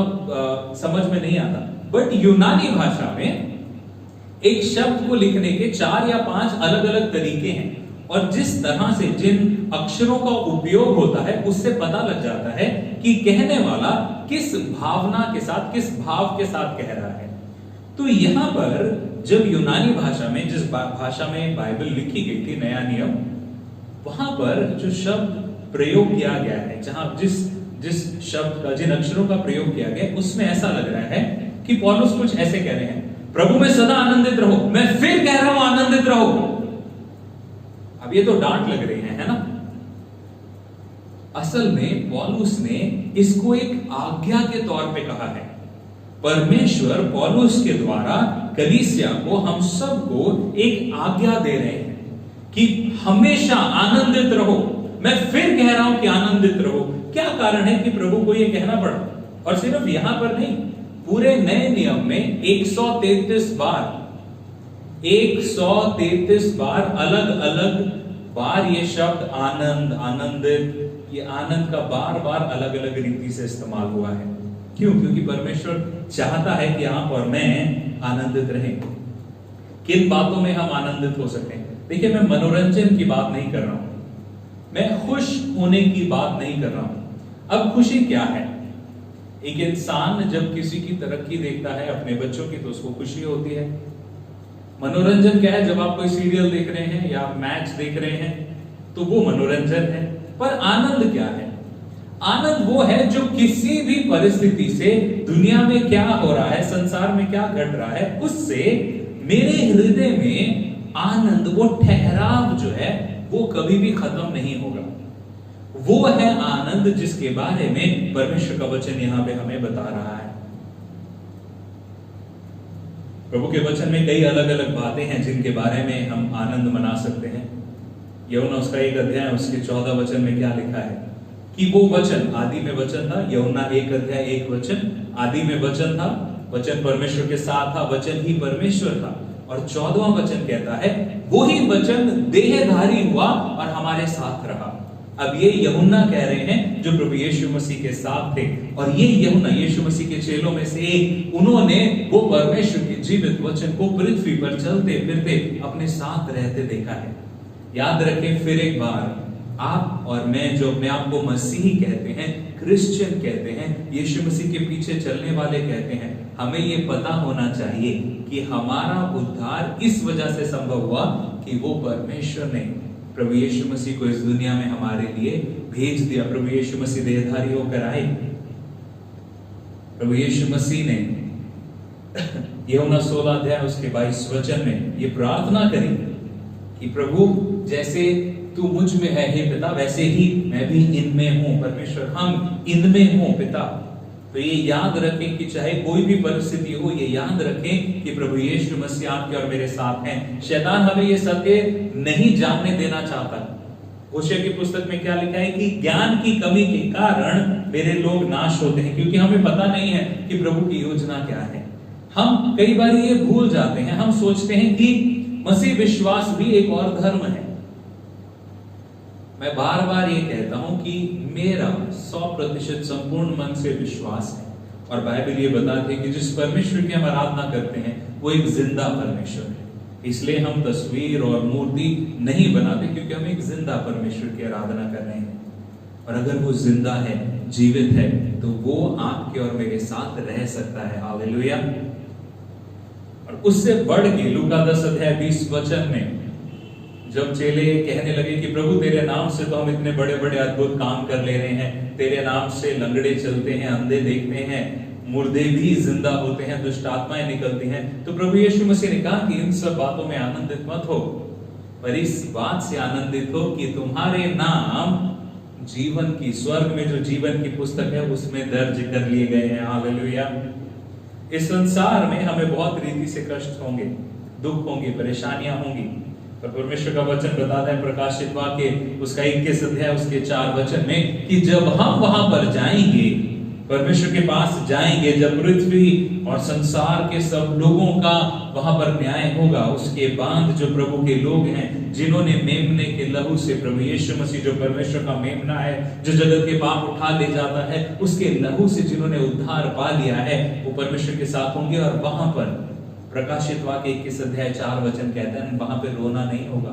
समझ में नहीं आता, बट यूनानी भाषा में एक शब्द को लिखने के 4 या 5 अलग अलग तरीके हैं, और जिस तरह से जिन अक्षरों का उपयोग होता है उससे पता लग जाता है कि कहने वाला किस भावना के साथ, किस भाव के साथ कह रहा है। तो यहां पर जब यूनानी भाषा में, जिस भाषा में बाइबल लिखी गई थी, नया नियम, वहां पर जो शब्द प्रयोग किया गया है, जहां जिस शब्द का, जिन अक्षरों का प्रयोग किया गया, उसमें ऐसा लग रहा है कि पौलुस कुछ ऐसे कह रहे हैं, प्रभु में सदा आनंदित रहो, मैं फिर कह रहा हूं आनंदित रहो। अब ये तो डांट लग रही है ना? असल में पौलुस ने इसको एक आज्ञा के तौर पे कहा है। परमेश्वर पौलुस के द्वारा कलीसिया को, हम सबको एक आज्ञा दे रहे हैं कि हमेशा आनंदित रहो। मैं फिर कह रहा हूं कि आनंदित रहो। क्या कारण है कि प्रभु को यह कहना पड़ा? और सिर्फ यहां पर नहीं, पूरे नए नियम में 133 बार अलग अलग बार ये शब्द आनंद, आनंदित, ये आनंद का बार बार अलग अलग रीति से इस्तेमाल हुआ है। क्यों? क्योंकि परमेश्वर चाहता है कि आप और मैं आनंदित रहें। किन बातों में हम आनंदित हो सकें? देखिए, मैं मनोरंजन की बात नहीं कर रहा हूं, मैं खुश होने की बात नहीं कर रहा हूं। अब खुशी क्या है? एक इंसान जब किसी की तरक्की देखता है, अपने बच्चों की, तो उसको खुशी होती है। मनोरंजन क्या है? जब आप कोई सीरियल देख रहे हैं या मैच देख रहे हैं तो वो मनोरंजन है। पर आनंद क्या है? आनंद वो है जो किसी भी परिस्थिति से, दुनिया में क्या हो रहा है, संसार में क्या घट रहा है, उससे मेरे हृदय में आनंद, वो ठहराव जो है वो कभी भी खत्म नहीं होगा। वो है आनंद जिसके बारे में परमेश्वर का वचन यहां पे हमें बता रहा है। प्रभु के वचन में कई अलग अलग बातें हैं जिनके बारे में हम आनंद मना सकते हैं। यूहन्ना उसका 1 अध्याय उसके 14 वचन में क्या लिखा है कि वो वचन आदि में वचन था। यूहन्ना 1 अध्याय 1 वचन, आदि में वचन था, वचन परमेश्वर के साथ था, वचन ही परमेश्वर था। और 14वां वचन कहता है वही वचन देहधारी हुआ और हमारे साथ रहा। अब ये यूहन्ना कह रहे हैं जो प्रभु यीशु मसीह के साथ थे, और ये यूहन्ना यीशु मसीह के चेलों में से एक, उन्होंने वो परमेश्वर के जीवित वचन को पृथ्वी पर चलते फिरते अपने साथ रहते देखा है। याद रखें फिर एक बार, आप और मैं जो अपने आप को मसीही कहते हैं, क्रिश्चियन कहते हैं, यीशु मसीह के पीछे चलने वाले कहते हैं, हमें ये पता होना चाहिए कि हमारा उद्धार इस वजह से संभव हुआ कि वो परमेश्वर ने प्रभु यीशु मसीह को इस दुनिया में हमारे लिए भेज दिया। प्रभु यीशु मसीह देहधारी होकर आए। प्रभु यीशु मसीह ने यूहन्ना 16 अध्याय उसके 22 वचन में ये प्रार्थना करी कि प्रभु जैसे तू मुझ में है हे पिता, वैसे ही मैं भी इनमें हूं। परमेश्वर हम इनमें हूं पिता। तो ये याद रखें कि चाहे कोई भी परिस्थिति हो, ये याद रखें कि प्रभु यीशु मसीह आपके और मेरे साथ हैं। शैतान हमें ये सत्य नहीं जानने देना चाहता। होशे की पुस्तक में क्या लिखा है कि ज्ञान की कमी के कारण मेरे लोग नाश होते हैं, क्योंकि हमें पता नहीं है कि प्रभु की योजना क्या है। हम कई बार ये भूल जाते हैं, हम सोचते हैं कि मसीह विश्वास भी एक और धर्म है। मैं बार बार ये कहता हूं कि मेरा 100% संपूर्ण मन से विश्वास है, और बाइबल ये बताती है कि जिस परमेश्वर की हम आराधना करते हैं वो एक जिंदा परमेश्वर है। इसलिए हम तस्वीर और मूर्ति नहीं बनाते, क्योंकि हम एक जिंदा परमेश्वर की आराधना कर रहे हैं। और अगर वो जिंदा है, जीवित है, तो वो आपके और मेरे साथ रह सकता है। हालेलुया। और उससे बढ़ के लूका 10:20 में जब चेले कहने लगे कि प्रभु तेरे नाम से तो हम इतने बड़े बड़े अद्भुत काम कर ले रहे हैं, तेरे नाम से लंगड़े चलते हैं, अंधे देखते हैं, मुर्दे भी जिंदा होते हैं, दुष्ट आत्माएं निकलती हैं, तो प्रभु यीशु मसीह ने कहा कि इन सब बातों में आनंदित मत हो, पर इस बात से आनंदित हो कि तुम्हारे नाम जीवन की, स्वर्ग में जो जीवन की पुस्तक है उसमें दर्ज कर लिए गए हैं। हालेलुया। इस संसार में हमें बहुत रीति से कष्ट होंगे, दुख होंगे, परेशानियां होंगी, पर परमेश्वर का वचन बताता है प्रकाशित वाक्य उसका 21 अध्याय उसके 4 वचन में कि जब हम वहां पर जाएंगे, परमेश्वर के पास जाएंगे, जब पृथ्वी और संसार के सब लोगों का वहां पर न्याय होगा, उसके बाद जो प्रभु के लोग हैं, जिन्होंने मेमने के लहू से, प्रभु यीशु मसीह जो परमेश्वर का मेमना है, जो जगत के पाप उठा ले जाता है, उसके लहू से जिन्होंने उद्धार पा लिया है, वो परमेश्वर के साथ होंगे। और वहां पर प्रकाशित वाक्य 21 अध्याय 4 वचन कहते हैं वहां पे रोना नहीं होगा,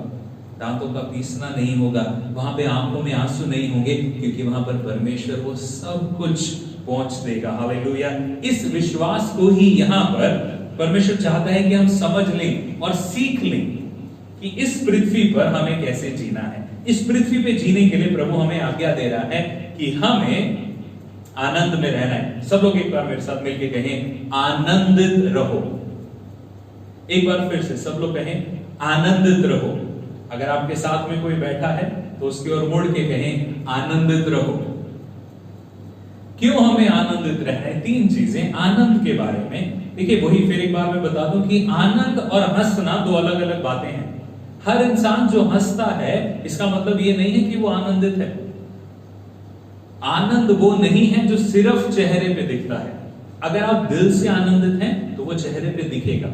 दांतों का पीसना नहीं होगा, वहां पे आंखों में आंसू नहीं होंगे, क्योंकि वहां पर परमेश्वर वो सब कुछ पहुंच देगा। हालेलुया। इस विश्वास को ही यहाँ पर परमेश्वर चाहता है कि हम समझ लें और सीख लें कि इस पृथ्वी पर हमें कैसे जीना है। इस पृथ्वी पे जीने के लिए प्रभु हमें आज्ञा दे रहा है कि हमें आनंद में रहना है। सब लोग एक बार मेरे साथ मिलकर कहें, आनंदित रहो। एक बार फिर से सब लोग कहें, आनंदित रहो। अगर आपके साथ में कोई बैठा है तो उसकी ओर मुड़ के कहें, आनंदित रहो। क्यों हमें आनंदित रहना है? 3 चीजें आनंद के बारे में। देखिए, वही फिर एक बार मैं बता दूं कि आनंद और हंसना 2 अलग अलग बातें हैं। हर इंसान जो हंसता है, इसका मतलब ये नहीं है कि वो आनंदित है। आनंद वो नहीं है जो सिर्फ चेहरे पे दिखता है। अगर आप दिल से आनंदित हैं तो वो चेहरे पे दिखेगा।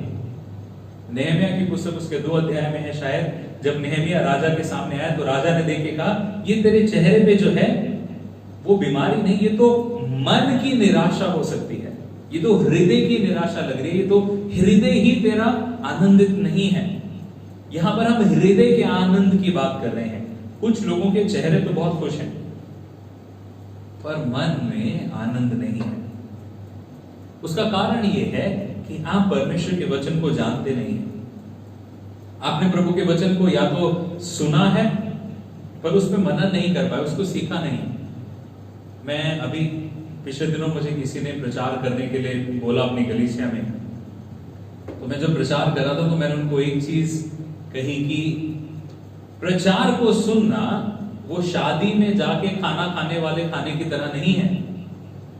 नेहमिया की पुस्तक उसके 2 अध्याय में है शायद, जब नेहमिया राजा के सामने आया तो राजा ने देख के कहा, ये तेरे चेहरे पे जो है वो बीमारी नहीं, ये तो मन की निराशा हो सकती है, ये तो हृदय की निराशा लग रही है, ये तो हृदय ही तेरा आनंदित नहीं है। यहां पर हम हृदय के आनंद की बात कर रहे हैं। कुछ लोगों के चेहरे तो बहुत खुश हैं, पर मन में आनंद नहीं है। उसका कारण यह है कि आप परमेश्वर के वचन को जानते नहीं हैं। आपने प्रभु के वचन को या तो सुना है पर उस पर मनन नहीं कर पाए, उसको सीखा नहीं। मैं अभी पिछले दिनों मुझे किसी ने प्रचार करने के लिए बोला अपनी गलीसिया में, तो मैं जब प्रचार कर रहा था तो मैंने उनको एक चीज कही कि प्रचार को सुनना वो शादी में जाके खाना खाने वाले खाने की तरह नहीं है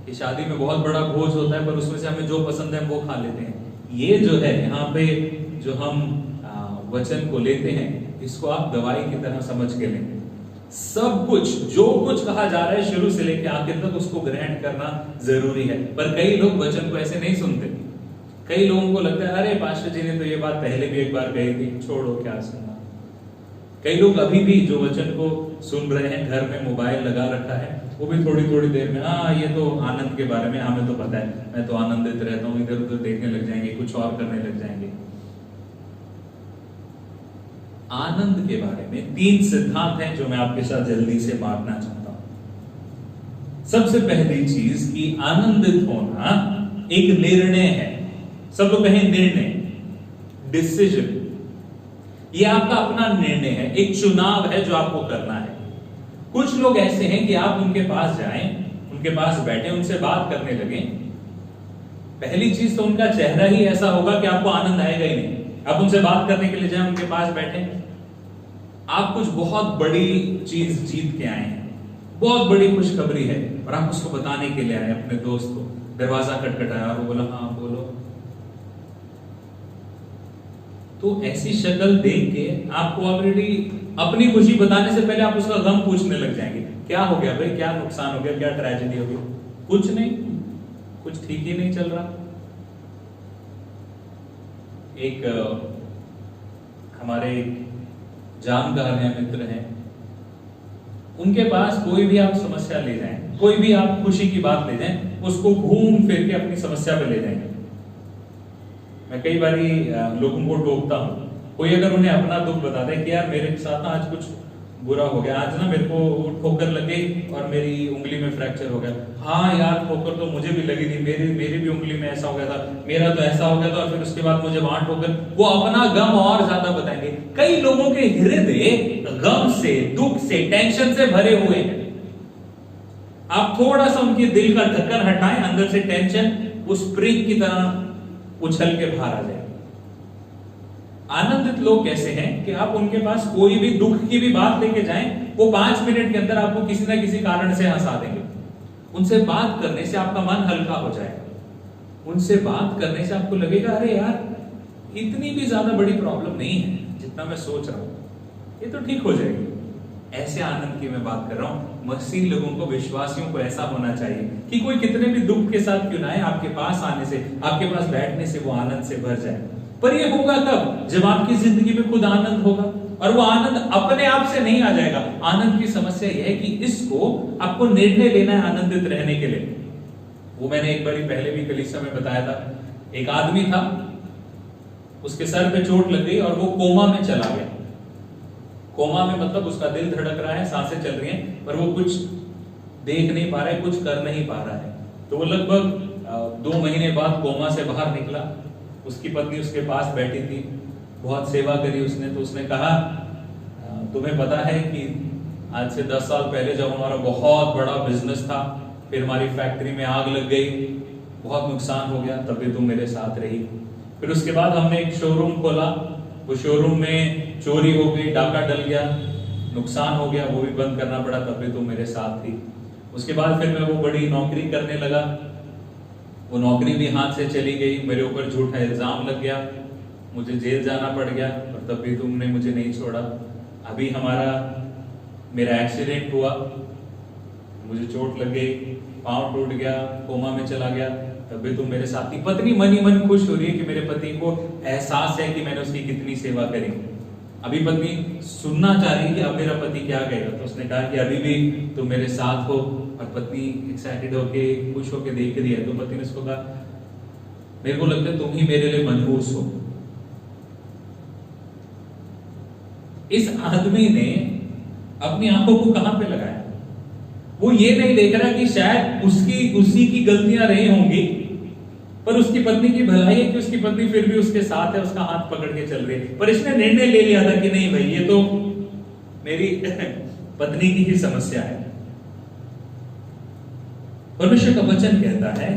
कि शादी में बहुत बड़ा भोज होता है पर उसमें से हमें जो पसंद है वो खा लेते हैं। ये जो है यहाँ पे जो हम वचन को लेते हैं, इसको आप दवाई की तरह समझ के लें। सब कुछ जो कुछ कहा जा रहा है शुरू से लेकर आखिर तक उसको ग्रहण करना जरूरी है। पर कई लोग वचन को ऐसे नहीं सुनते। कई लोगों को लगता है, अरे पास्टर जी ने तो ये बात पहले भी एक बार कही थी, छोड़ो क्या सुनना। कई लोग अभी भी जो वचन को सुन रहे हैं, घर में मोबाइल लगा रखा है, वो भी थोड़ी थोड़ी देर में, हाँ ये तो आनंद के बारे में हमें तो पता है, मैं तो आनंदित रहता हूँ, इधर उधर देखने लग जाएंगे, कुछ और करने लग जाएंगे। आनंद के बारे में 3 सिद्धांत हैं जो मैं आपके साथ जल्दी से बांटना चाहता हूं। सबसे पहली चीज कि आनंदित होना एक निर्णय है। सब लोग कहें निर्णय, डिसीजन। ये आपका अपना निर्णय है, एक चुनाव है जो आपको करना है। कुछ लोग ऐसे हैं कि आप उनके पास जाएं, उनके पास बैठे, उनसे बात करने लगे, पहली चीज तो उनका चेहरा ही ऐसा होगा कि आपको आनंद आएगा ही नहीं। आप उनसे बात करने के लिए जाएं, उनके पास बैठे, आप कुछ बहुत बड़ी चीज जीत के आए हैं, बहुत बड़ी खुशखबरी है, और आप उसको बताने के लिए आए अपने दोस्त को। दरवाजा खटखटाया और वो बोला हाँ बोलो। तो ऐसी शक्ल देख के आपको ऑलरेडी अपनी खुशी बताने से पहले आप उसका गम पूछने लग जाएंगे। क्या हो गया भाई, क्या नुकसान हो गया, क्या ट्रेजेडी हो गई? कुछ नहीं, कुछ ठीक ही नहीं चल रहा। एक हमारे जानकार हैं, मित्र हैं, उनके पास कोई भी आप समस्या ले जाएं, कोई भी आप खुशी की बात ले जाएं, उसको घूम फिर के अपनी समस्या पे ले जाएंगे। मैं कई बारी लोगों को टोकता हूं, कोई अगर उन्हें अपना दुख बताता है कि यार मेरे साथ ना आज कुछ बुरा हो गया, आज ना मेरे को ठोकर लग गई और मेरी उंगली में फ्रैक्चर हो गया। हाँ यार, ठोकर तो मुझे भी लगी थी, मेरी भी उंगली में ऐसा हो गया था, मेरा तो ऐसा हो गया था, और फिर उसके बाद मुझे वहां ठोकर। वो अपना गम और ज्यादा बताएंगे। कई लोगों के हृदय गम से, दुख से, टेंशन से भरे हुए हैं। आप थोड़ा सा उनके दिल का ढक्कन हटाएं, अंदर से टेंशन उस स्प्रिंग की तरह उछल के बाहर आ जाए। आनंदित लोग कैसे हैं कि आप उनके पास कोई भी दुख की भी बात लेके जाएं, वो 5 मिनट के अंदर आपको किसी ना किसी कारण से हंसा देंगे। उनसे बात करने से आपका मन हल्का हो जाएगा। उनसे बात करने से आपको लगेगा अरे यार इतनी भी ज्यादा बड़ी प्रॉब्लम नहीं है जितना मैं सोच रहा हूं, ये तो ठीक हो जाएगी। ऐसे आनंद की मैं बात कर रहा हूं। मसीह लोगों को, विश्वासियों को ऐसा होना चाहिए कि कोई कितने भी दुख के साथ क्यों ना आए, आपके पास आने से, आपके पास बैठने से वो आनंद से भर जाए। पर ये होगा तब जब आपकी जिंदगी में खुद आनंद होगा, और वो आनंद अपने आप से नहीं आ जाएगा। आनंद की समस्या यह है कि इसको आपको निर्णय लेना है आनंदित रहने के लिए। वो मैंने एक बार पहले भी कलीसिया में बताया था। एक आदमी था, उसके सर पे चोट लग गई और वो कोमा में चला गया। कोमा में मतलब उसका दिल धड़क रहा है, सांसें चल रही हैं, पर वो कुछ देख नहीं पा रहा है, कुछ कर नहीं पा रहा है। तो वो लगभग 2 महीने बाद कोमा से बाहर निकला। उसकी पत्नी उसके पास बैठी थी, बहुत सेवा करी उसने। तो उसने कहा तुम्हें पता है कि आज से 10 साल पहले जब हमारा बहुत बड़ा बिजनेस था, फिर हमारी फैक्ट्री में आग लग गई, बहुत नुकसान हो गया, तब भी तुम मेरे साथ रही। फिर उसके बाद हमने एक शोरूम खोला, वो शोरूम में चोरी हो गई, डाका डल गया, नुकसान हो गया, वो भी बंद करना पड़ा, तब भी तुम मेरे साथ थी। उसके बाद फिर मैं वो बड़ी नौकरी करने लगा, वो नौकरी भी हाथ से चली गई, मेरे ऊपर झूठा इल्जाम लग गया, मुझे जेल जाना पड़ गया, और तब भी तुमने मुझे नहीं छोड़ा। अभी मेरा एक्सीडेंट हुआ, मुझे चोट लग गई, पांव टूट गया, कोमा में चला गया, तब भी तुम मेरे साथ थी। पत्नी मन ही मन खुश हो रही है कि मेरे पति को एहसास है कि मैंने उसकी कितनी सेवा करी। अभी पत्नी सुनना चाह रही है कि अब मेरा पति क्या कहेगा। तो उसने कहा कि अभी भी तुम मेरे साथ हो, और पत्नी एक्साइटेड होके, खुश होके देख रही है। तो पति ने उसको कहा मेरे को लगता है तुम ही मेरे लिए मनहूस हो। इस आदमी ने अपनी आंखों को कहां पे लगाया? वो ये नहीं देख रहा कि शायद उसी की गलतियां रही होंगी, पर उसकी पत्नी की भलाई है कि उसकी पत्नी फिर भी उसके साथ है, उसका हाथ पकड़ के चल रही है। पर इसने निर्णय ले लिया था कि नहीं भाई, ये तो मेरी पत्नी की ही समस्या है। परमेश्वर का वचन कहता है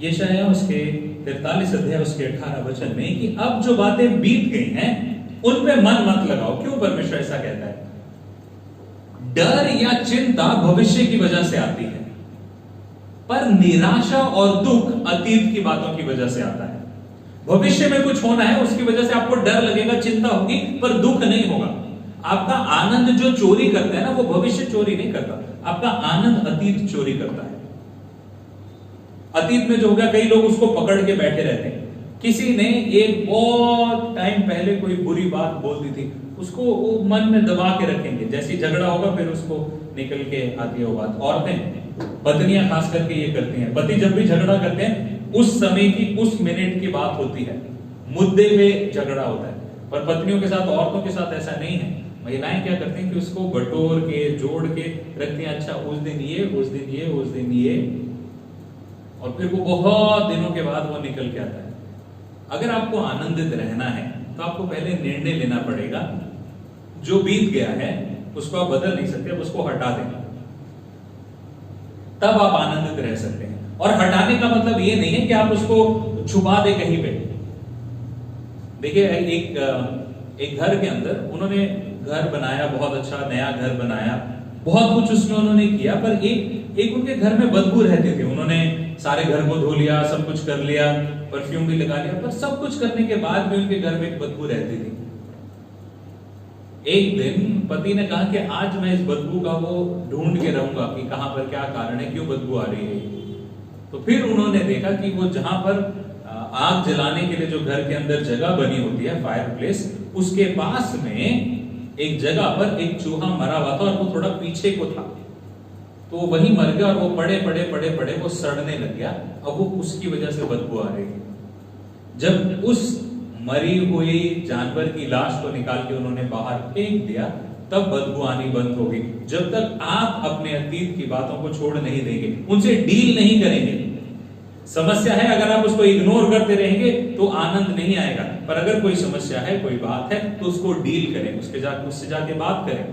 यशायाह उसके 43 अध्याय उसके 18 वचन में कि अब जो बातें बीत गई हैं उनपे मन मत लगाओ। क्यों परमेश्वर ऐसा कहता है? डर या चिंता भविष्य की वजह से आती है, पर निराशा और दुख अतीत की बातों की वजह से आता है। भविष्य में कुछ होना है, उसकी वजह से आपको डर लगेगा, चिंता होगी, पर दुख नहीं होगा। आपका आनंद जो चोरी करता है ना, वो भविष्य चोरी नहीं करता, आपका आनंद अतीत चोरी करता है। अतीत में जो हो गया, कई लोग उसको पकड़ के बैठे रहते हैं। किसी ने एक बहुत टाइम पहले कोई बुरी बात बोल दी थी, उसको वो मन में दबा के रखेंगे। जैसे झगड़ा होगा फिर उसको निकल के आती है वो बात। औरतें, पत्नियां खास करके ये करती हैं। पति जब भी झगड़ा करते हैं, उस समय की, उस मिनट की बात होती है, मुद्दे पे झगड़ा होता है। पर पत्नियों के साथ, औरतों के साथ ऐसा नहीं है। महिलाएं क्या करती हैं कि उसको बटोर के, जोड़ के रखती हैं। अच्छा, उस दिन ये, उस दिन ये, उस दिन ये, और फिर वो बहुत दिनों के बाद वो निकल के आता है। अगर आपको आनंदित रहना है तो आपको पहले निर्णय लेना पड़ेगा। जो बीत गया है उसको आप बदल नहीं सकते, उसको हटा दें, तब आप आनंदित रह सकते हैं। और हटाने का मतलब ये नहीं है कि आप उसको छुपा दे कहीं पे। देखिए, एक एक घर के अंदर उन्होंने घर बनाया, बहुत अच्छा नया घर बनाया, बहुत कुछ उसमें उन्होंने किया, पर एक उनके घर में बदबू रहती थी। उन्होंने सारे घर को धो लिया, सब कुछ कर लिया, परफ्यूम भी लगा लिया, पर सब कुछ करने के बाद भी उनके घर में एक बदबू रहती थी। एक दिन पति ने कहा कि आज मैं इस बदबू का वो ढूंढ के रहूंगा कि कहां पर क्या कारण है, क्यों बदबू आ रही है। तो फिर उन्होंने देखा कि वो जहां पर आग जलाने के लिए जो घर के अंदर जगह बनी होती है, फायर प्लेस, उसके पास में एक जगह पर एक चूहा मरा हुआ था और वो थोड़ा पीछे को था, तो वही मर गया और वो पड़े वो सड़ने लग गया। अब वो उसकी वजह से बदबू आ रही है। जब उस मरी हुई जानवर की लाश को निकाल के उन्होंने बाहर फेंक दिया, तब बदबू आनी बंद हो गई। जब तक आप अपने अतीत की बातों को छोड़ नहीं देंगे, उनसे डील नहीं करेंगे। समस्या है, अगर आप उसको इग्नोर करते रहेंगे तो आनंद नहीं आएगा, पर अगर कोई समस्या है, कोई बात है, तो उसको डील करें, उससे जाके बात करें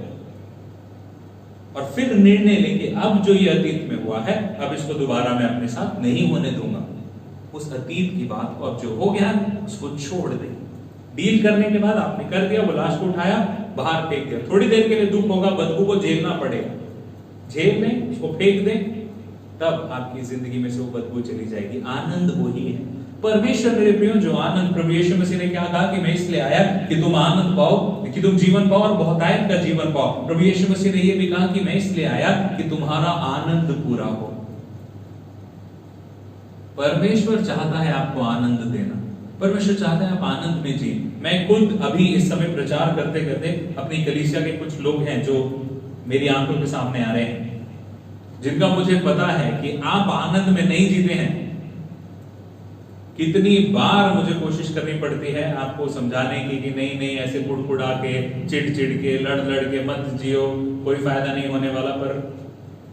और फिर निर्णय लेंगे, अब जो ये अतीत में हुआ है, अब इसको दोबारा मैं अपने साथ नहीं होने दूंगा। उस अतीत की बात को अब जो हो गया उसको छोड़ दें। डील करने के बाद आपने कर दिया, वो लाश को उठाया, बाहर फेंक दिया। थोड़ी देर के लिए दुख होगा, बदबू को झेलना पड़ेगा, झेल लें, उसको फेंक दें, तब आपकी जिंदगी में से वो बदबू चली जाएगी। आनंद वही है। परमेश्वर मेरे प्रियो, जो आनंद, प्रभु यीशु मसीह ने क्या कहा कि मैं इसलिए आया कि तुम आनंद पाओ, कि तुम जीवन पाओ और बहुतायत का जीवन पाओ। प्रभु यीशु मसीह ने यह भी कहा कि मैं इसलिए आया कि तुम्हारा आनंद पूरा हो। परमेश्वर चाहता है आपको आनंद देना, परमेश्वर चाहता है आप आनंद में जी। मैं खुद अभी इस समय प्रचार करते करते अपनी कलीसिया के कुछ लोग हैं जो मेरी आंखों के सामने आ रहे हैं, जिनका मुझे पता है कि आप आनंद में नहीं जीते हैं। कितनी बार मुझे कोशिश करनी पड़ती है आपको समझाने की कि नहीं नहीं, ऐसे कुड़कुड़ा के, चिड़ के, लड़ के मत जियो, कोई फायदा नहीं होने वाला। पर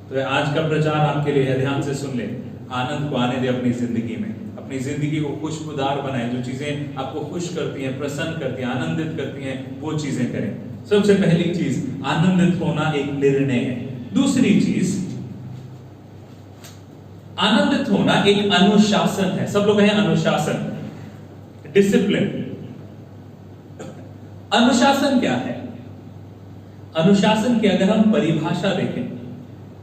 तो आज का प्रचार आपके लिए है, ध्यान से सुन ले। आनंद को आने दे अपनी जिंदगी में, अपनी जिंदगी को खुशबूदार बनाए। जो चीजें आपको खुश करती हैं, प्रसन्न करती हैं, आनंदित करती हैं, वो चीजें करें। सबसे पहली चीज, आनंदित होना एक निर्णय है। दूसरी चीज, आनंदित होना एक अनुशासन है। सब लोग कहें अनुशासन, डिसिप्लिन। अनुशासन क्या है? अनुशासन की अगर हम परिभाषा देखें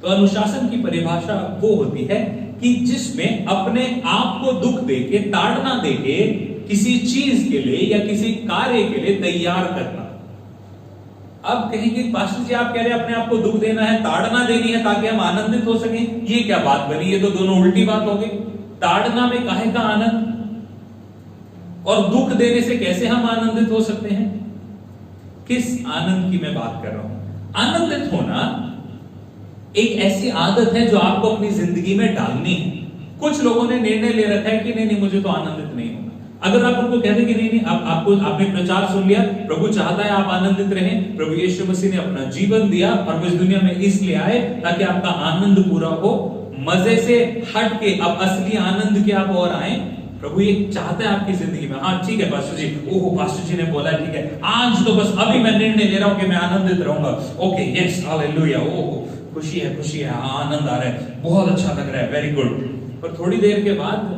तो अनुशासन की परिभाषा वो होती है कि जिसमें अपने आप को दुख देके, ताड़ना देके किसी चीज के लिए या किसी कार्य के लिए तैयार करना। अब कहेंगे पास्टर जी आप कह रहे हैं अपने आप को दुख देना है, ताड़ना देनी है ताकि हम आनंदित हो सकें, ये क्या बात बनी? ये तो दोनों उल्टी बात हो गई। ताड़ना में काहे का आनंद, और दुख देने से कैसे हम आनंदित हो सकते हैं? किस आनंद की मैं बात कर रहा हूं? आनंदित होना एक ऐसी आदत है जो आपको अपनी जिंदगी में डालनी है। कुछ लोगों ने निर्णय ले रखा है कि नहीं नहीं मुझे तो आनंदित नहीं होना। अगर आप उनको कहते कि नहीं नहीं, आपने प्रचार सुन लिया, प्रभु चाहता है आप आनंदित रहें, प्रभु यीशु मसीह ने अपना जीवन दिया और इस दुनिया में इसलिए आए ताकि आपका आनंद पूरा हो, मजे से हट के अब असली आनंद के आप और आए, प्रभु ये चाहता है आपकी जिंदगी में। हाँ ठीक है पास्टर जी, ओहो पास्टर जी ने बोला ठीक है, आज तो बस अभी मैं निर्णय ले रहा हूं कि मैं आनंदित रहूंगा। ओके यस हालेलुया, ओहो खुशी है, आनंद आ रहा है, बहुत अच्छा लग रहा है, वेरी गुड। पर थोड़ी देर के बाद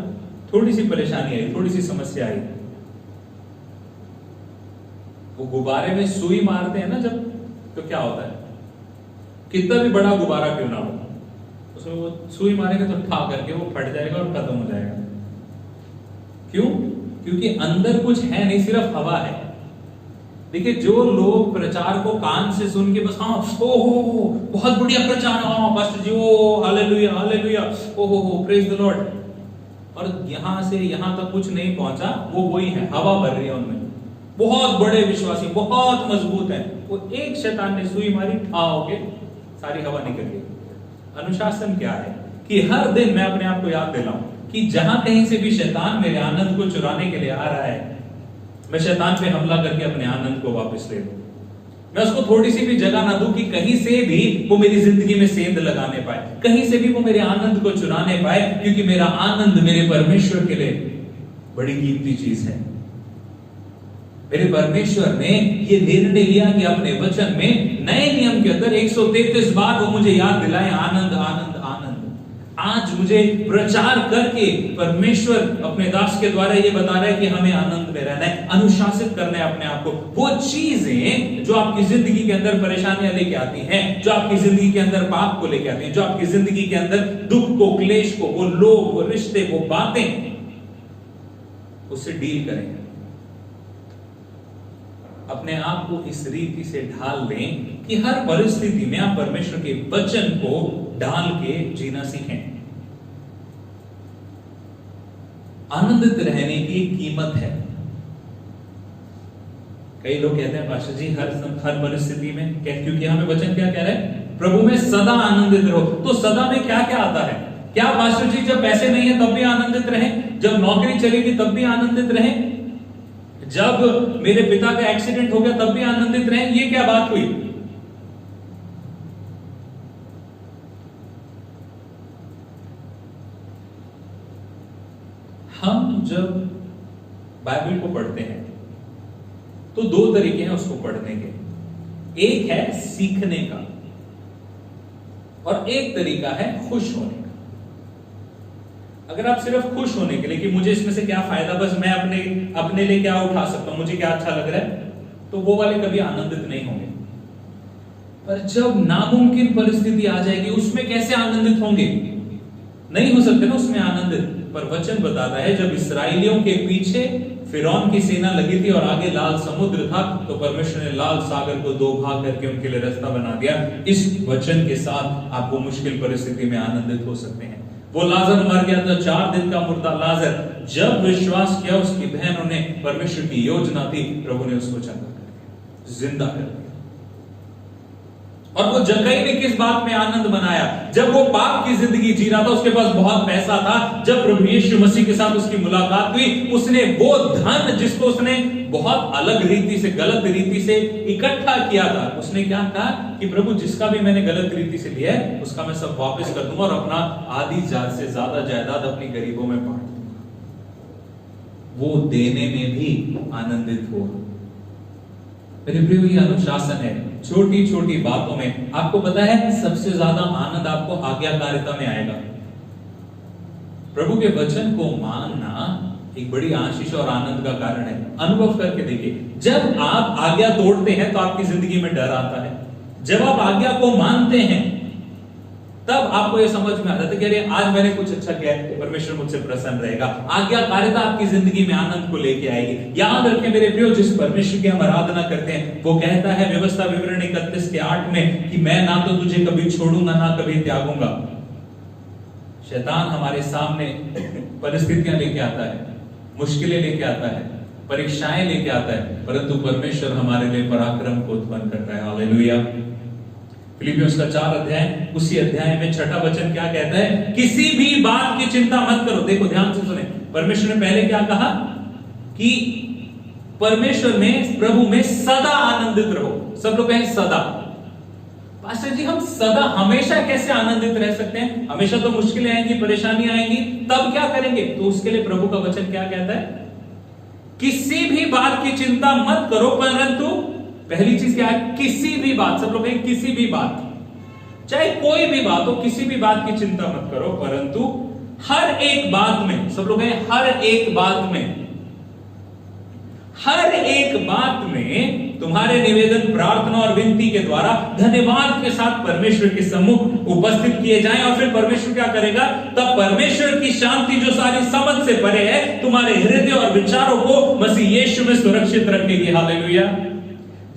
थोड़ी सी परेशानी आई, थोड़ी सी समस्या आई। वो गुब्बारे में सुई मारते हैं ना जब, तो क्या होता है, कितना भी बड़ा गुब्बारा क्यों ना हो, उसमें वो सुई मारेगा तो ठा करके वो फट जाएगा और खत्म हो जाएगा। क्यों? क्योंकि अंदर कुछ है नहीं, सिर्फ हवा है। देखिए जो लोग प्रचार को कान से सुन के बस हाँ ओहो बहुत बढ़िया प्रचार, हाँ पास्टर जी ओ हालेलुया हालेलुया, ओहो प्रेज द लॉर्ड, और यहां से यहां तक कुछ नहीं पहुंचा, वो वही है, हवा भर रही है उनमें। बहुत बड़े विश्वासी, बहुत मजबूत हैं, वो एक शैतान ने सुई मारी, ठा होके सारी हवा निकल गई। अनुशासन क्या है कि हर दिन मैं अपने आप को याद दिलाऊं कि जहां कहीं से भी शैतान मेरे आनंद को चुराने के लिए आ रहा है, मैं शैतान पे हमला करके अपने आनंद को वापस ले लूं। मैं उसको थोड़ी सी भी जगह ना दूं कि कहीं से भी वो मेरी जिंदगी में सेंध लगाने पाए, कहीं से भी वो मेरे आनंद को चुराने पाए, क्योंकि मेरा आनंद मेरे परमेश्वर के लिए बड़ी कीमती चीज है। मेरे परमेश्वर ने ये निर्णय लिया कि अपने वचन में नए नियम के अंदर 133 बार वो मुझे याद दिलाए आनंद आनंद आनंद। आज मुझे प्रचार करके परमेश्वर अपने दास के द्वारा ये बता रहा है कि हमें आनंद में रहना है, अनुशासित करना है अपने आप को। वो चीजें जो आपकी जिंदगी के अंदर परेशानियां लेके आती हैं, जो आपकी जिंदगी के अंदर पाप को लेके आती हैं, जो आपकी जिंदगी के अंदर दुख को, क्लेश को, वो लोग, वो रिश्ते, वो बातें, उससे डील करेंगे। अपने आप को इस रीति से ढाल लें कि हर परिस्थिति में आप परमेश्वर के वचन को डाल के जीना सीखें। आनंदित रहने की कीमत है। कई लोग कहते हैं पास्टर जी हर परिस्थिति में, क्योंकि हमें वचन क्या कह रहा है, प्रभु में सदा आनंदित रहो। तो सदा में क्या क्या आता है? क्या पास्टर जी जब पैसे नहीं है तब भी आनंदित रहें, जब नौकरी चलेगी तब भी आनंदित रहें, जब मेरे पिता का एक्सीडेंट हो गया तब भी आनंदित रहें? ये क्या बात हुई? हम जब बाइबल को पढ़ते हैं तो दो तरीके हैं उसको पढ़ने के। एक है सीखने का और एक तरीका है खुश होने का। अगर आप सिर्फ खुश होने के लिए कि मुझे इसमें से क्या फायदा, बस मैं अपने लिए क्या उठा सकता हूं, मुझे क्या अच्छा लग रहा है, तो वो वाले कभी आनंदित नहीं होंगे। पर जब नामुमकिन परिस्थिति आ जाएगी उसमें कैसे आनंदित होंगे? नहीं हो सकते ना उसमें आनंदित। पर वचन बताता है जब इस्राएलियों के पीछे फिरौन की सेना लगी थी और आगे लाल समुद्र था, तो परमेश्वर ने लाल सागर को दो भाग करके उनके लिए रास्ता बना दिया। इस वचन के साथ आपको मुश्किल परिस्थिति में आनंदित हो सकते हैं। वो लाजर मर गया था, 4 दिन का मुर्दा लाजर, जब विश्वास किया उसकी बहनों ने, परमेश्वर की योजना थी, प्रभु ने उसको चंगा कर दिया, जिंदा कर दिया। और वो जक्कई ने किस बात में आनंद मनाया? जब वो पाप की जिंदगी जी रहा था, उसके पास बहुत पैसा था, जब प्रभु यीशु मसीह के साथ उसकी मुलाकात हुई, उसने वो धन जिसको उसने बहुत अलग रीति से, गलत रीति से इकट्ठा किया था, उसने क्या कहा कि प्रभु जिसका भी मैंने गलत रीति से लिया है उसका मैं सब वापस कर दूंगा और अपना आधी से ज्यादा जायदाद अपनी गरीबों में बांट दूंगा। वो देने में भी आनंदित हो। मेरे प्रिय, ये अनुशासन है। छोटी छोटी बातों में आपको पता है सबसे ज्यादा आनंद आपको आज्ञाकारिता में आएगा। प्रभु के वचन को मानना एक बड़ी आशीष और आनंद का कारण है। अनुभव करके देखिए, जब आप आज्ञा तोड़ते हैं तो आपकी जिंदगी में डर आता है। जब आप आज्ञा को मानते हैं तब आपको यह समझ में आता है कि अरे आज मैंने कुछ अच्छा किया है, परमेश्वर मुझसे प्रसन्न रहेगा। आज्ञाकारिता आपकी जिंदगी में आनंद को लेके आएगी। याद रखें मेरे प्रियो, जिस परमेश्वर की हम आराधना करते हैं वो कहता है व्यवस्था विवरण 31:8 में कि मैं ना तो तुझे कभी छोड़ूंगा ना कभी त्यागूंगा। शैतान हमारे सामने परिस्थितियां लेके आता है, मुश्किलें लेके आता है, परीक्षाएं लेके आता है, परंतु परमेश्वर हमारे लिए पराक्रम को उत्पन्न करता है। हालेलुया। फिलिपियोस का 4 अध्याय, उसी अध्याय में 6वां वचन क्या कहता है? किसी भी बात की चिंता मत करो। देखो ध्यान से सुने, परमेश्वर ने पहले क्या कहा कि परमेश्वर में, प्रभु में सदा आनंदित रहो। सब लोग कहें सदा। पास्टर जी हम सदा हमेशा कैसे आनंदित रह सकते हैं? हमेशा तो मुश्किलें आएंगी, परेशानियां आएंगी, तब क्या करेंगे? तो उसके लिए प्रभु का वचन क्या कहता है? किसी भी बात की चिंता मत करो, परंतु पहली चीज क्या है? किसी भी बात। सब लोग कहें किसी भी बात, चाहे कोई भी बात हो, किसी भी बात की चिंता मत करो, परंतु हर एक बात में। सब लोग कहें हर एक बात में। हर एक बात में तुम्हारे निवेदन, प्रार्थना और विनती के द्वारा धन्यवाद के साथ परमेश्वर के सम्मुख उपस्थित किए जाएं। और फिर परमेश्वर क्या करेगा? तब परमेश्वर की शांति जो सारी समझ से परे है, तुम्हारे हृदय और विचारों को मसीह यीशु में सुरक्षित रखेगी। हालेलुया।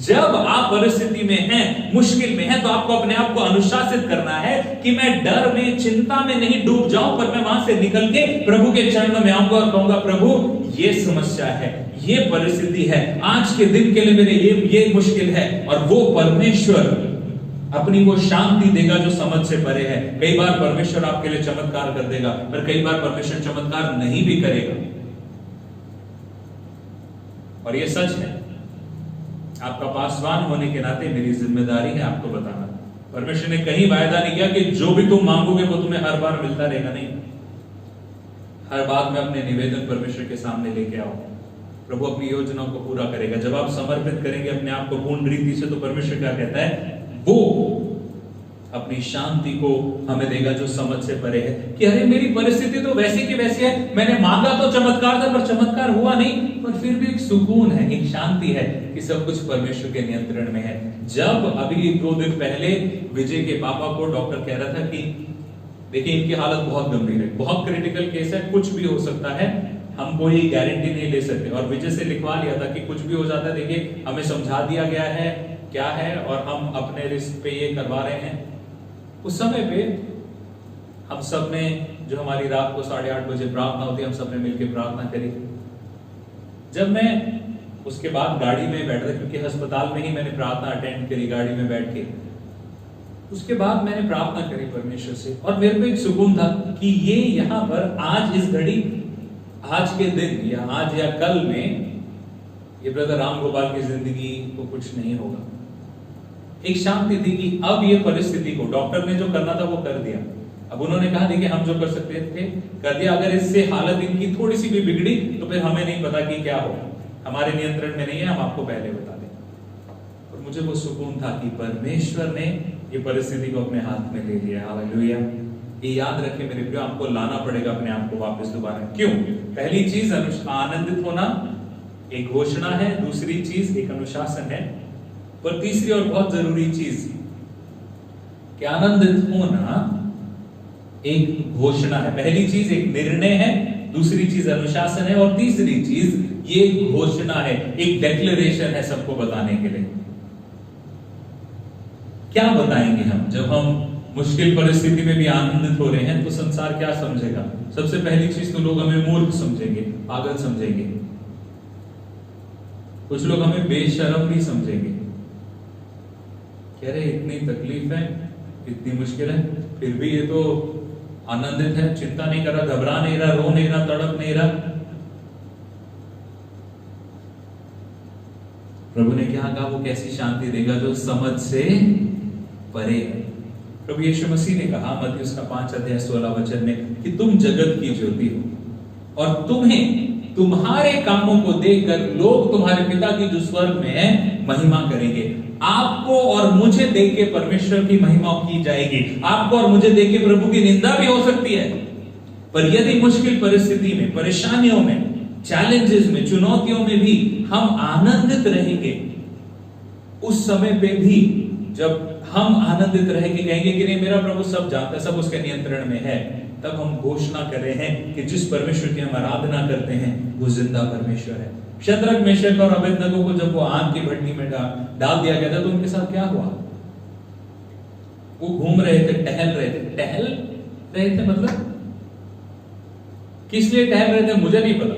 जब आप परिस्थिति में हैं, मुश्किल में हैं, तो आपको अपने आप को अनुशासित करना है कि मैं डर में, चिंता में नहीं डूब जाऊं, पर मैं वहां से निकल के प्रभु के चरणों में आऊंगा और कहूंगा प्रभु ये समस्या है, ये परिस्थिति है, आज के दिन के लिए मेरे ये मुश्किल है, और वो परमेश्वर अपनी वो शांति देगा जो समझ से परे है। कई बार परमेश्वर आपके लिए चमत्कार कर देगा, पर कई बार परमेश्वर चमत्कार नहीं भी करेगा। और ये सच है। आपका पासवान होने के नाते मेरी जिम्मेदारी है आपको बताना। परमेश्वर ने कहीं वायदा नहीं किया कि जो भी तुम मांगोगे वो तुम्हें हर बार मिलता रहेगा। नहीं, हर बात में अपने निवेदन परमेश्वर के सामने लेके आओ, प्रभु अपनी योजनाओं को पूरा करेगा। जब आप समर्पित करेंगे अपने आप को पूर्ण रीति से, तो परमेश्वर क्या कहता है? वो अपनी शांति को हमें देगा जो समझ से परे है। कि अरे मेरी परिस्थिति तो वैसी की वैसी है, मैंने मांगा तो चमत्कार था पर चमत्कार हुआ नहीं, पर फिर भी एक सुकून है, एक शांति है कि सब कुछ परमेश्वर के नियंत्रण में है। जब अभी 2 दिन पहले विजय के पापा को डॉक्टर कह रहा था कि देखिए इनकी हालत बहुत गंभीर है, बहुत क्रिटिकल केस है, कुछ भी हो सकता है, हम कोई गारंटी नहीं ले सकते, और विजय से लिखवा लिया था कि कुछ भी हो जाता है, देखिए हमें समझा दिया गया है क्या है और हम अपने रिस्क पे ये करवा रहे हैं। उस समय पे हम सब ने, जो हमारी रात को 8:30 बजे प्रार्थना होती है, हम सब ने मिलकर प्रार्थना करी। जब मैं उसके बाद गाड़ी में बैठा, क्योंकि अस्पताल में ही मैंने प्रार्थना अटेंड करी गाड़ी में बैठ के, उसके बाद मैंने प्रार्थना करी परमेश्वर से, और मेरे को एक सुकून था कि ये यहाँ पर आज इस घड़ी, आज के दिन या आज या कल में ये ब्रदर राम गोपाल की जिंदगी को कुछ नहीं होगा। एक शांति थी कि अब ये परिस्थिति को डॉक्टर ने जो करना था वो कर दिया। अब उन्होंने कहा देखिए हम जो कर सकते थे कर दिया, अगर इससे हालत इनकी थोड़ी सी भी बिगड़ी तो फिर हमें नहीं पता कि क्या होगा, हमारे नियंत्रण में नहीं है, हम आपको पहले बता दें। और मुझे वो सुकून था कि परमेश्वर ने ये परिस्थिति को अपने हाथ में ले लिया। हालेलुया। ये याद रखें मेरे प्रिय, आपको लाना पड़ेगा अपने आप को वापस दोबारा। क्यों? पहली चीज आनंदित होना एक घोषणा है, दूसरी चीज एक अनुशासन है, पर तीसरी और बहुत जरूरी चीज कि आनंदित होना एक घोषणा है। पहली चीज एक निर्णय है, दूसरी चीज अनुशासन है, और तीसरी चीज ये घोषणा है, एक डिक्लेरेशन है सबको बताने के लिए। क्या बताएंगे हम जब हम मुश्किल परिस्थिति में भी आनंदित हो रहे हैं? तो संसार क्या समझेगा? सबसे पहली चीज तो लोग हमें मूर्ख समझेंगे, पागल समझेंगे, कुछ लोग हमें बेशर्म भी समझेंगे। कह रहे इतनी तकलीफ है, इतनी मुश्किल है, फिर भी ये तो आनंदित है, चिंता नहीं कर रहा, घबरा नहीं रहा, रो नहीं रहा, तड़प नहीं रहा। प्रभु ने क्या कहा? वो कैसी शांति देगा जो समझ से परे है। प्रभु यीशु मसीह ने कहा मत्ती उसका 5:16 में कि तुम जगत की ज्योति हो, और तुम्हें तुम्हारे कामों को देखकर लोग तुम्हारे पिता की जो स्वर्ग में है महिमा करेंगे। आपको और मुझे देख के परमेश्वर की महिमा की जाएगी, आपको और मुझे देख के प्रभु की निंदा भी हो सकती है। पर यदि मुश्किल परिस्थिति में, परेशानियों में, चैलेंजेस में, चुनौतियों में भी हम आनंदित रहेंगे, उस समय पे भी जब हम आनंदित रहेंगे, कहेंगे कि नहीं मेरा प्रभु सब जानता है, सब उसके नियंत्रण में है, तब हम घोषणा कर रहे हैं कि जिस परमेश्वर की हम आराधना करते हैं वो जिंदा परमेश्वर है। शद्रक, मेशक और अबेदनगो को जब वो आग की भट्टी में डाल दिया गया था तो उनके साथ क्या हुआ? वो घूम रहे थे, टहल रहे थे मतलब किस लिए टहल रहे थे मुझे नहीं पता।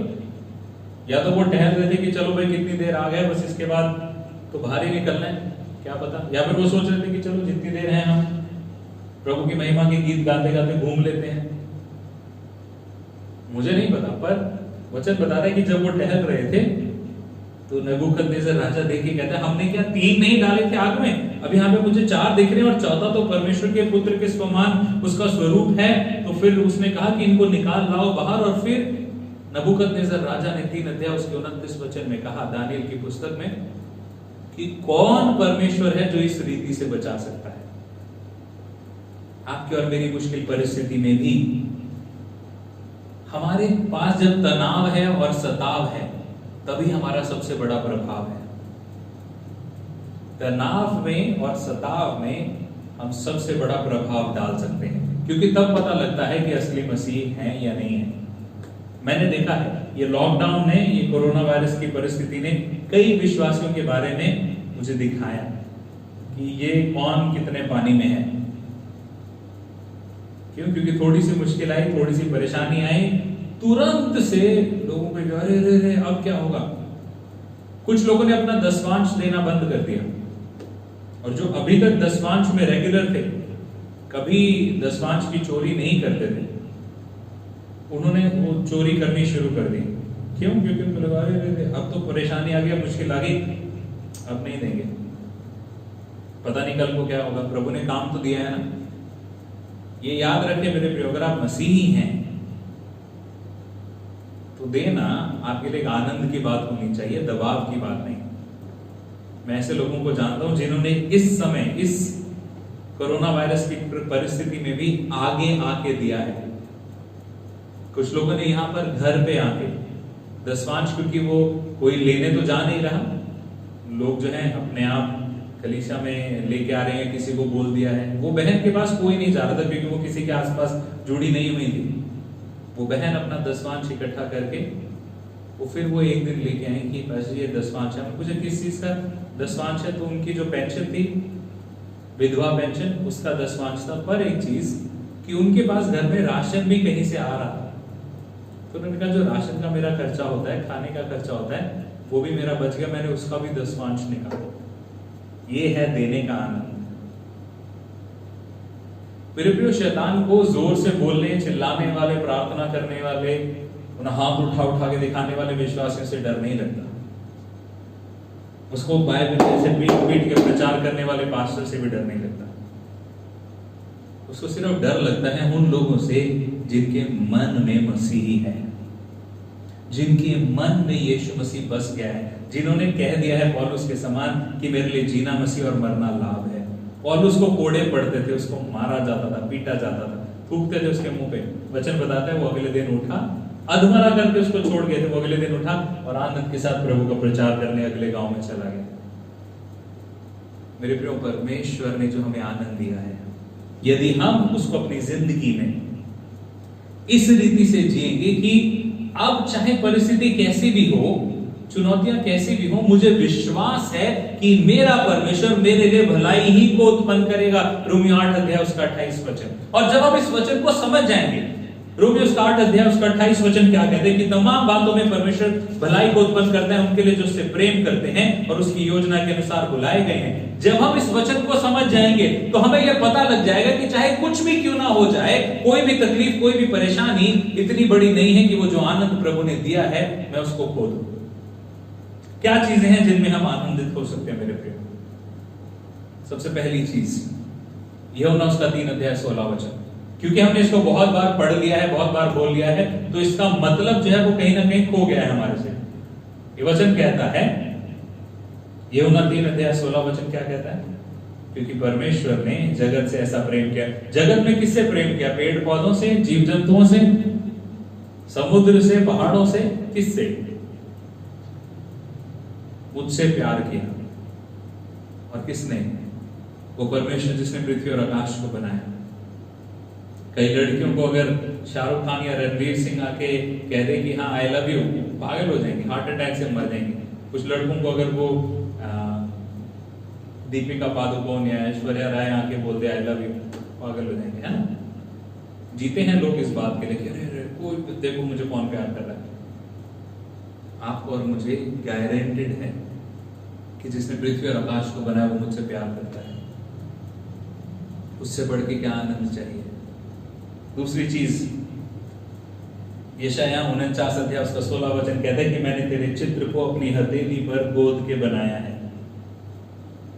या तो वो टहल रहे थे कि चलो भाई कितनी देर आ गए, बस इसके बाद तो बाहर ही निकलना है, क्या पता। या फिर वो सोच रहे थे कि चलो जितनी देर है हम प्रभु की महिमा के गीत गाते गाते घूम लेते हैं, मुझे नहीं पता। पर वचन बता रहा है कि जब वो टहल रहे थे तो नबूकदनेस्सर राजा देख के कहता है हमने क्या 3 नहीं डाले थे आग में, अब यहाँ पे मुझे 4 दिख रहे हैं और चौथा तो परमेश्वर के पुत्र के समान उसका स्वरूप है। तो फिर उसने कहा कि इनको निकाल लाओ बाहर। और फिर नबूकदनेस्सर राजा ने 3 अध्याय उसके 29 वचन में कहा दानियेल की पुस्तक में कि कौन परमेश्वर है जो इस रीति से बचा सकता है। आपकी और मेरी मुश्किल परिस्थिति में भी हमारे पास जब तनाव है और सताव है तभी हमारा सबसे बड़ा प्रभाव है। तनाव में और सताव में हम सबसे बड़ा प्रभाव डाल सकते हैं, क्योंकि तब पता लगता है कि असली मसीह हैं या नहीं है। मैंने देखा है ये लॉकडाउन ने, ये कोरोना वायरस की परिस्थिति ने कई विश्वासियों के बारे में मुझे दिखाया कि ये कौन कितने पानी में है। क्यों? क्योंकि थोड़ी सी मुश्किल आई, थोड़ी सी परेशानी आई, तुरंत से लोगों को अरे रे रे अब क्या होगा। कुछ लोगों ने अपना दसवांश देना बंद कर दिया, और जो अभी तक दसवांश में रेगुलर थे, कभी दसवांश की चोरी नहीं करते थे, उन्होंने वो चोरी करनी शुरू कर दी। क्यों? क्योंकि उनको लगा अरे अब तो परेशानी आ गई, मुश्किल आ गई, अब नहीं देंगे, पता नहीं कल को क्या होगा। प्रभु ने काम तो दिया है ना। ये याद रखें मेरे प्रिय, अगर आप मसीही हैं तो देना आपके लिए आनंद की बात होनी चाहिए, दबाव की बात नहीं। मैं ऐसे लोगों को जानता हूं जिन्होंने इस समय, इस कोरोना वायरस की परिस्थिति में भी आगे आके दिया है। कुछ लोगों ने यहाँ पर घर पे आके दसवांश, क्योंकि वो कोई लेने तो जा नहीं रहा, लोग जो है अपने आप कलीसिया में लेके आ रहे हैं, किसी को बोल दिया है। वो बहन के पास कोई नहीं जा रहा था क्योंकि वो किसी के आसपास जुड़ी नहीं हुई थी। वो बहन अपना दसवांश इकट्ठा करके फिर वो एक दिन लेके आई कि बस ये दसवांश है। मुझे किस चीज का दसवांश है? तो उनकी जो पेंशन थी, विधवा पेंशन, उसका दसवांश था। पर एक चीज कि उनके पास घर में राशन भी कहीं से आ रहा था, तो उन्होंने कहा जो राशन का मेरा खर्चा होता है, खाने का खर्चा होता है, वो भी मेरा बच गया, मैंने उसका भी दसवांश निकाला। ये है देने का आनंद। मेरे प्रिय, शैतान को जोर से बोलने, चिल्लाने वाले, प्रार्थना करने वाले, उन्हें हाथ उठा उठा के दिखाने वाले विश्वासियों से डर नहीं लगता। उसको बाइबल से पीट पीट के प्रचार करने वाले पास्टर से भी डर नहीं लगता। उसको सिर्फ डर लगता है उन लोगों से जिनके मन में मसीह है, जिनके मन में यीशु मसीह बस गया है, जिन्होंने कह दिया है पौलुस के समान कि मेरे लिए जीना मसीह और मरना लाभ है। पौलुस को कोड़े पड़ते थे, उसको मारा जाता था, पीटा जाता था, थूकते थे उसके मुंह पे। वचन बताता है वो अगले दिन उठा, अधमरा करके उसको छोड़ गए थे, वो अगले दिन उठा और आनंद के साथ प्रभु का प्रचार करने अगले गांव में चला गया। मेरे प्रियो, परमेश्वर ने जो हमें आनंद दिया है, यदि हम उसको अपनी जिंदगी में इस रीति से जिएंगे कि अब चाहे परिस्थिति कैसी भी हो, चुनौतियां कैसी भी हो, मुझे विश्वास है कि मेरा परमेश्वर मेरे लिए भलाई ही को उत्पन्न करेगा। रोमियो 8 अध्याय उसका 28 वचन। और जब हम इस वचन को समझ जाएंगे, रोमियो उसका 8 अध्याय उसका 28 वचन क्या कहते हैं कि तमाम बातों में परमेश्वर भलाई को उत्पन्न करता है उनके लिए जो उससे प्रेम करते हैं और उसकी योजना के अनुसार बुलाए गए हैं। जब हम इस वचन को समझ जाएंगे तो हमें यह पता लग जाएगा कि चाहे कुछ भी क्यों ना हो जाए, कोई भी तकलीफ, कोई भी परेशानी इतनी बड़ी नहीं है कि वो जो आनंद प्रभु ने दिया है मैं उसको खो दूं। क्या चीजें हैं जिनमें हम आनंदित हो सकते हैं मेरे प्रिय? सबसे पहली चीज यूहन्ना उसका 3 अध्याय 16 वचन। क्योंकि हमने इसको बहुत बार पढ़ लिया है, बहुत बार बोल लिया है, तो इसका मतलब जो है वो कहीं ना कहीं खो गया है हमारे से। ये वचन कहता है, यूहन्ना 3 अध्याय 16 वचन क्या कहता है? क्योंकि परमेश्वर ने जगत से ऐसा प्रेम किया। जगत में किससे प्रेम किया? पेड़ पौधों से, जीव जंतुओं से, समुद्र से, पहाड़ों से, किससे? मुझसे प्यार किया। और किसने? वो परमेश्वर जिसने पृथ्वी और आकाश को बनाया। कई लड़कियों को अगर शाहरुख खान या रणवीर सिंह आके कह दे कि हाँ आई लव यू, पागल हो जाएंगे, हार्ट अटैक से मर जाएंगे। कुछ लड़कों को अगर वो दीपिका पादुकोण या ऐश्वर्या राय आके बोल दे आई लव यू, पागल हो जाएंगे, है ना? जीते हैं लोग इस बात के लिए कि अरे कोई देखो मुझे कौन प्यार कर रहा है। आपको और मुझे गारंटेड है कि जिसने पृथ्वी और आकाश को बनाया वो मुझसे प्यार करता है। उससे बढ़ के क्या आनंद चाहिए? दूसरी चीज, यशायाह 49 अध्याय उसका 16 वचन कहता है कि मैंने तेरे चित्र को अपनी हथेली पर गोद के बनाया है,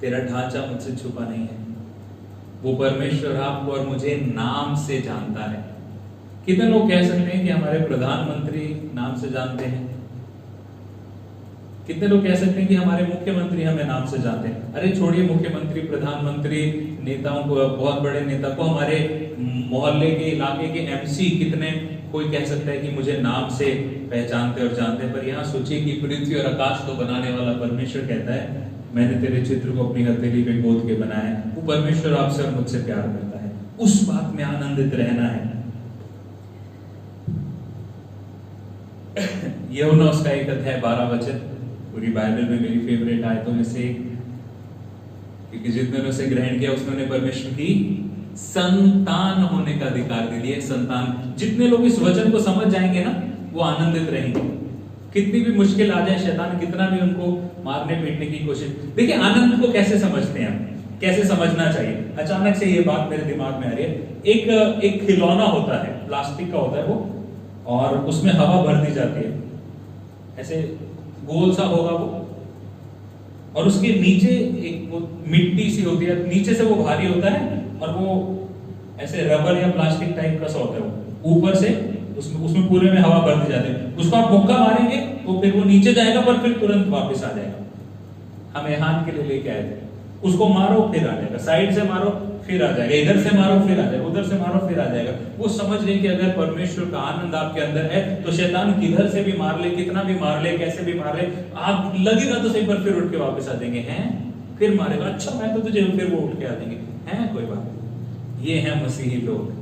तेरा ढांचा मुझसे छुपा नहीं है। वो परमेश्वर आपको और मुझे नाम से जानता है। कितने लोग कह सकते हैं कि हमारे प्रधानमंत्री नाम से जानते हैं? कितने लोग कह सकते हैं कि हमारे मुख्यमंत्री हमें नाम से जानते हैं? अरे छोड़िए मुख्यमंत्री, प्रधानमंत्री, नेताओं को, बहुत बड़े नेता को, हमारे मोहल्ले के, इलाके के एमसी, कितने कोई कह सकता है कि मुझे नाम से पहचानते और जानते। पर यहाँ सोचिए कि पृथ्वी और आकाश को बनाने वाला परमेश्वर कहता है मैंने तेरे चित्र को अपनी हथेली पे गोद के बनाया है। वो परमेश्वर आपसे और मुझसे प्यार करता है, उस बात में आनंदित रहना है। यूहन्ना उसका 1 अध्याय 12 वचन, पूरी बाइबल में मेरी फेवरेट आयतों में से, क्योंकि जितने ने उसे ग्रहण किया उसने परमेश्वर की संतान होने का अधिकार दे दिया। संतान, जितने लोग इस वचन को समझ जाएंगे ना वो आनंदित रहेंगे। कितनी भी मुश्किल आ जाए, शैतान कितना भी उनको मारने पीटने की कोशिश। देखिए आनंद को कैसे समझते हैं हम, कैसे समझना चाहिए? अचानक से ये बात मेरे दिमाग में आ रही है। एक खिलौना होता है, प्लास्टिक का होता है वो, और उसमें हवा भर दी जाती है, ऐसे गोल सा होगा वो, और उसके नीचे एक वो मिट्टी सी होती है, नीचे से वो भारी होता है और वो ऐसे रबर या प्लास्टिक टाइप का सा होता है वो, ऊपर से उसमें पूरे में हवा भर दी जाती है। उसको आप मुक्का मारेंगे तो फिर वो नीचे जाएगा पर फिर तुरंत वापस आ जाएगा। हम एहान के लिए लेके आए थे, उसको मारो फिर आ जाएगा, साइड से मारो फिर आ जाएगा, इधर से मारो फिर आ जाएगा, उधर से मारो फिर आ जाएगा। वो समझ रहे कि अगर परमेश्वर का आनंद आपके अंदर है तो शैतान किधर से भी मार ले, कितना भी मार ले, कैसे भी मार ले, आप लगेगा तो सही पर फिर उठ के वापस आ जाएंगे, हैं फिर मारेगा, अच्छा मैं तो तुझे, फिर वो उठ के आ जाएंगे, हैं कोई बात नहीं। ये है मसीही लोग,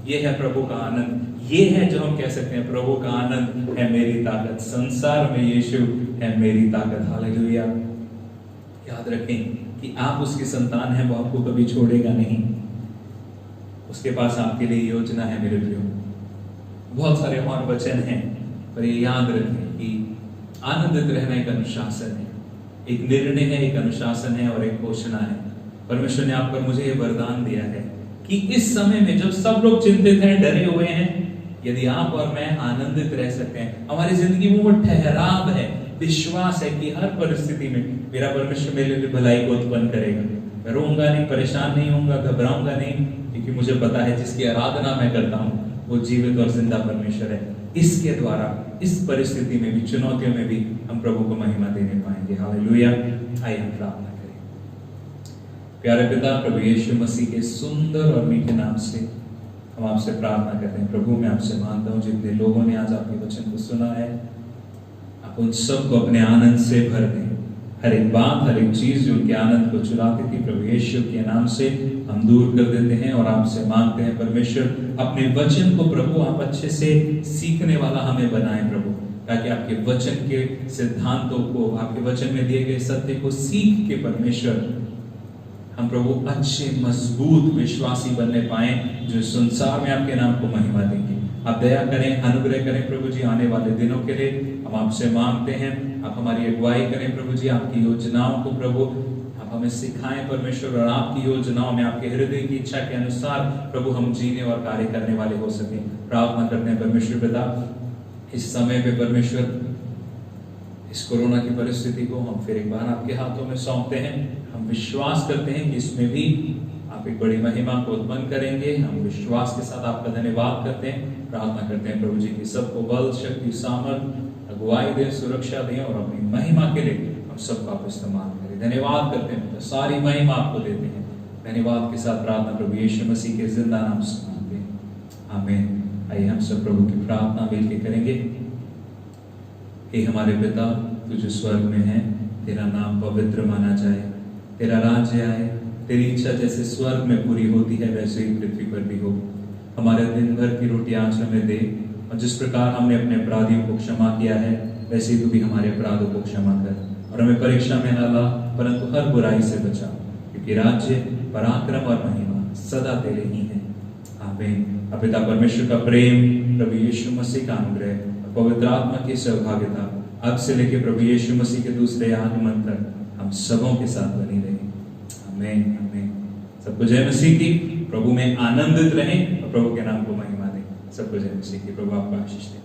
ये है प्रभु का आनंद, ये है जो हम कह सकते हैं प्रभु का आनंद है मेरी ताकत, संसार में यीशु है मेरी ताकत। हालेलुया। याद रखें कि आप उसकी संतान हैं, वो आपको कभी छोड़ेगा नहीं, उसके पास आपके लिए योजना है मेरे प्रियो। बहुत सारे और वचन हैं, पर ये याद रखें कि आनंदित रहना एक अनुशासन है, एक निर्णय है, एक अनुशासन है और एक घोषणा है। परमेश्वर ने आप पर मुझे ये वरदान दिया है कि इस समय में जब सब लोग चिंतित हैं, डरे हुए हैं, यदि आप और मैं आनंदित रह सकते हैं, हमारी जिंदगी में वो ठहराव है, विश्वास है कि हर परिस्थिति में मेरा परमेश्वर मेरे लिए भलाई को उत्पन्न करेगा। मैं रोऊंगा नहीं, परेशान नहीं होऊंगा, घबराऊंगा नहीं, क्योंकि मुझे पता है जिसकी आराधना मैं करता हूँ वो जीवित और जिंदा परमेश्वर है। इसके द्वारा इस परिस्थिति में भी, चुनौतियों में भी हम प्रभु को महिमा देने पाएंगे। हालेलुया। आइए हम प्रार्थना करें। प्यारे पिता, प्रभु यीशु मसीह के सुंदर और मीठे नाम से हम आपसे प्रार्थना करते हैं। प्रभु मैं आपसे मानता हूँ जितने लोगों ने आज आपके वचन को सुना है, आप उन सबको अपने आनंद से भर दें। हर एक बात, हर एक चीज जो उनके आनंद को चुराती थी, प्रभु यीशु के नाम से हम दूर कर देते हैं और आपसे मांगते हैं परमेश्वर अपने वचन को प्रभु आप अच्छे से सीखने वाला हमें बनाएं प्रभु, ताकि आपके वचन के सिद्धांतों को, आपके वचन में दिए गए सत्य को सीख के परमेश्वर हम प्रभु अच्छे मजबूत विश्वासी बनने पाए, जो संसार में आपके नाम को महिमा देंगे। आप दया करें, अनुग्रह करें प्रभु जी आने वाले दिनों के लिए। हम आपसे मांगते हैं आप हमारी अगुवाई करें प्रभु जी, आपकी योजनाओं को प्रभु आप हमें सिखाएं परमेश्वर, और आपकी योजनाओं में आपके हृदय की इच्छा के अनुसार प्रभु हम जीने और कार्य करने वाले हो सके। प्रार्थना करते हैं परमेश्वर पिता, इस समय पे परमेश्वर इस कोरोना की परिस्थिति को हम फिर एक बार आपके हाथों में सौंपते हैं। हम विश्वास करते हैं कि इसमें भी आप एक बड़ी महिमा को उत्पन्न करेंगे। हम विश्वास के साथ आपका धन्यवाद करते हैं, प्रार्थना करते हैं प्रभु जी की सबको बल, शक्ति, सामर्थ, अगुवाई दें, सुरक्षा दें और अपनी महिमा के लिए हम सबका आप इस्तेमाल करें। धन्यवाद करते हैं, सारी महिमा आपको देते हैं। धन्यवाद के साथ प्रार्थना प्रभु यीशु मसीह के जिंदा नाम से मांगते हैं, आमीन। आइए हम सब प्रभु की प्रार्थना मिलकर करेंगे। हे हमारे पिता, तू जो स्वर्ग में है, तेरा नाम पवित्र माना जाए, तेरा राज्य आए, तेरी इच्छा जैसे स्वर्ग में पूरी होती है वैसे ही पृथ्वी पर भी हो। हमारे दिन भर की रोटी आज हमें दे, और जिस प्रकार हमने अपने अपराधियों को क्षमा किया है वैसे ही तू भी हमारे अपराधों को क्षमा कर, और हमें परीक्षा में न ला परंतु हर बुराई से बचा, क्योंकि राज्य, पराक्रम और महिमा सदा तेरे ही है, आमीन। पिता परमेश्वर का प्रेम, प्रभु यीशु मसीह का अनुग्रह, पवित्र आत्मा की सहभागिता अब से लेकर प्रभु यीशु मसीह के दूसरे आगमन तक हम सबों के साथ बनी रहे, आमीन आमीन। सबको जय मसीह की। प्रभु में आनंदित रहें और प्रभु के नाम को महिमा दें। सबको जय मसीह की। प्रभु आपको आशीष दे।